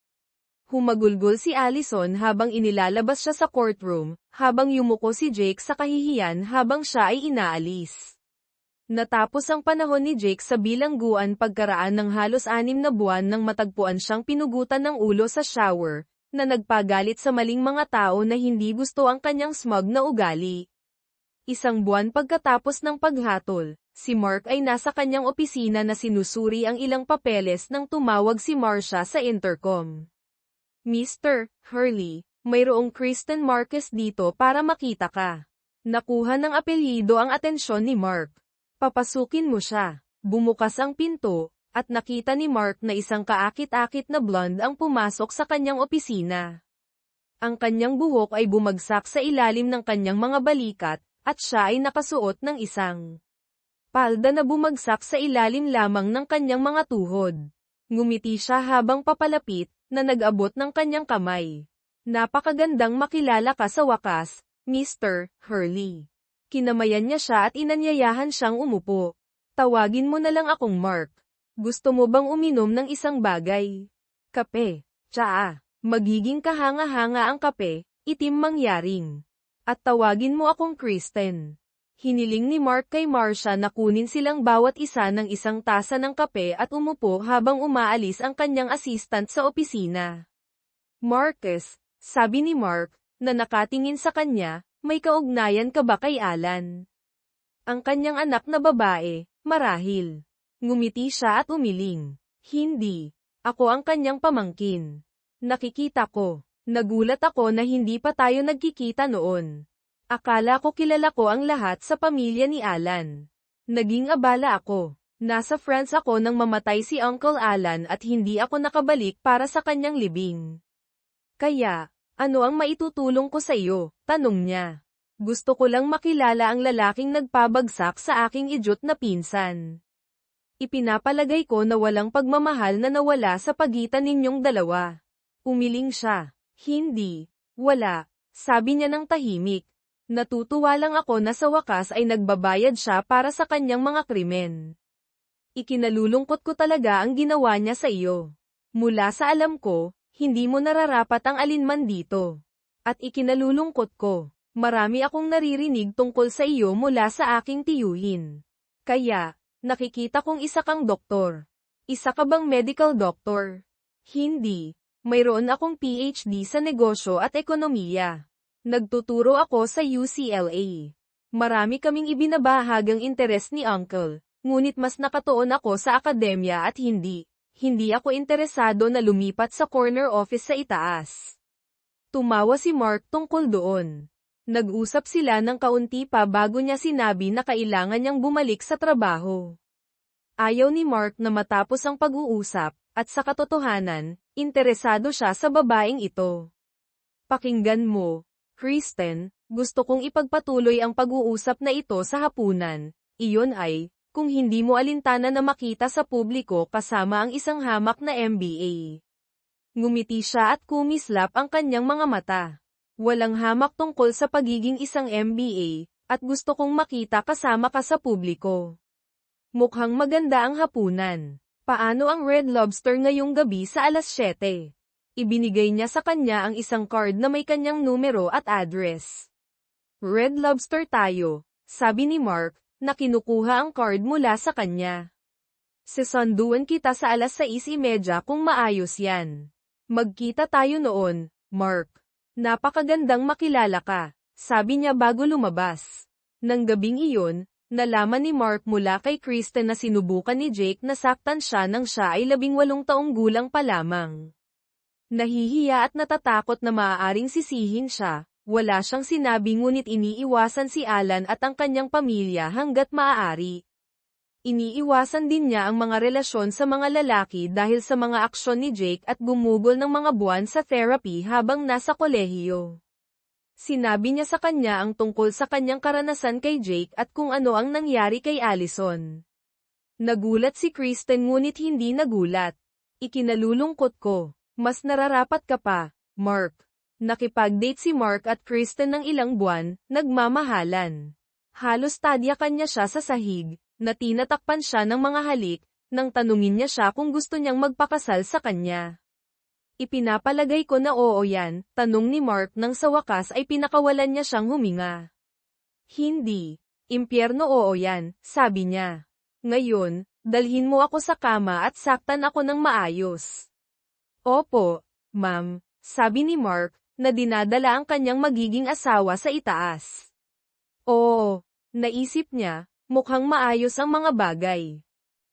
Humagulgol si Allison habang inilalabas siya sa courtroom, habang yumuko si Jake sa kahihiyan habang siya ay inaalis. Natapos ang panahon ni Jake sa bilangguan pagkaraan ng halos 6 na buwan nang matagpuan siyang pinugutan ng ulo sa shower, na nagpagalit sa maling mga tao na hindi gusto ang kanyang smug na ugali. 1 buwan pagkatapos ng paghatol, si Mark ay nasa kanyang opisina na sinusuri ang ilang papeles nang tumawag si Marcia sa intercom. Mr. Hurley, mayroong Kristen Marquez dito para makita ka. Nakuha ng apelyido ang atensyon ni Mark. Papasukin mo siya. Bumukas ang pinto, at nakita ni Mark na isang kaakit-akit na blonde ang pumasok sa kanyang opisina. Ang kanyang buhok ay bumagsak sa ilalim ng kanyang mga balikat, at siya ay nakasuot ng isang palda na bumagsak sa ilalim lamang ng kanyang mga tuhod. Ngumiti siya habang papalapit, na nag-abot ng kanyang kamay. Napakagandang makilala ka sa wakas, Mr. Hurley. Kinamayan niya siya at inanyayahan siyang umupo. Tawagin mo na lang akong Mark. Gusto mo bang uminom ng isang bagay? Kape. Tsaa. Magiging kahanga-hanga ang kape, itim mangyaring. At tawagin mo akong Kristen. Hiniling ni Mark kay Marcia na kunin silang bawat isa ng isang tasa ng kape at umupo habang umaalis ang kanyang assistant sa opisina. Marcus, sabi ni Mark, na nakatingin sa kanya, may kaugnayan ka ba kay Alan? Ang kanyang anak na babae, marahil. Ngumiti siya at umiling. Hindi. Ako ang kanyang pamangkin. Nakikita ko. Nagulat ako na hindi pa tayo nagkikita noon. Akala ko kilala ko ang lahat sa pamilya ni Alan. Naging abala ako. Nasa France ako nang mamatay si Uncle Alan at hindi ako nakabalik para sa kanyang libing. Kaya, ano ang maitutulong ko sa iyo? Tanong niya. Gusto ko lang makilala ang lalaking nagpabagsak sa aking idiot na pinsan. Ipinapalagay ko na walang pagmamahal na nawala sa pagitan ninyong dalawa. Umiling siya. Hindi. Wala. Sabi niya ng tahimik. Natutuwa lang ako na sa wakas ay nagbabayad siya para sa kanyang mga krimen. Ikinalulungkot ko talaga ang ginawa niya sa iyo. Mula sa alam ko, hindi mo nararapat ang alinman dito. At ikinalulungkot ko, marami akong naririnig tungkol sa iyo mula sa aking tiyuhin. Kaya, nakikita kong isa kang doktor. Isa ka bang medical doctor? Hindi. Mayroon akong PhD sa negosyo at ekonomiya. Nagtuturo ako sa UCLA. Marami kaming ibinabahagang interes ni Uncle, ngunit mas nakatuon ako sa akademya at hindi ako interesado na lumipat sa corner office sa itaas. Tumawa si Mark tungkol doon. Nag-usap sila ng kaunti pa bago niya sinabi na kailangan niyang bumalik sa trabaho. Ayaw ni Mark na matapos ang pag-uusap, at sa katotohanan, interesado siya sa babaeng ito. Pakinggan mo, Kristen, gusto kong ipagpatuloy ang pag-uusap na ito sa hapunan. Iyon ay, kung hindi mo alintana na makita sa publiko kasama ang isang hamak na MBA. Ngumiti siya at kumislap ang kanyang mga mata. Walang hamak tungkol sa pagiging isang MBA, at gusto kong makita kasama ka sa publiko. Mukhang maganda ang hapunan. Paano ang Red Lobster ngayong gabi sa alas 7? Ibinigay niya sa kanya ang isang card na may kanyang numero at address. Red Lobster tayo, sabi ni Mark, na kinukuha ang card mula sa kanya. Sesunduan kita sa alas 6:30 kung maayos yan. Magkita tayo noon, Mark. Napakagandang makilala ka, sabi niya bago lumabas. Nang gabing iyon, nalaman ni Mark mula kay Kristen na sinubukan ni Jake na saktan siya nang siya ay 18 taong gulang pa lamang. Nahihiya at natatakot na maaaring sisihin siya, wala siyang sinabi ngunit iniiwasan si Alan at ang kanyang pamilya hanggat maaari. Iniiwasan din niya ang mga relasyon sa mga lalaki dahil sa mga aksyon ni Jake at gumugol ng mga buwan sa therapy habang nasa kolehiyo. Sinabi niya sa kanya ang tungkol sa kanyang karanasan kay Jake at kung ano ang nangyari kay Allison. Nagulat si Kristen ngunit hindi nagulat. Ikinalulungkot ko, mas nararapat ka pa, Mark. Nakipag-date si Mark at Kristen ng ilang buwan, nagmamahalan. Halos tadyakan niya siya sa sahig, na tinatakpan siya ng mga halik, nang tanungin niya siya kung gusto niyang magpakasal sa kanya. Ipinapalagay ko na oo yan, tanong ni Mark nang sa wakas ay pinakawalan niya siyang huminga. Hindi. Impyerno oo yan, sabi niya. Ngayon, dalhin mo ako sa kama at saktan ako ng maayos. Opo, ma'am, sabi ni Mark, na dinadala ang kanyang magiging asawa sa itaas. Oo, naisip niya, mukhang maayos ang mga bagay.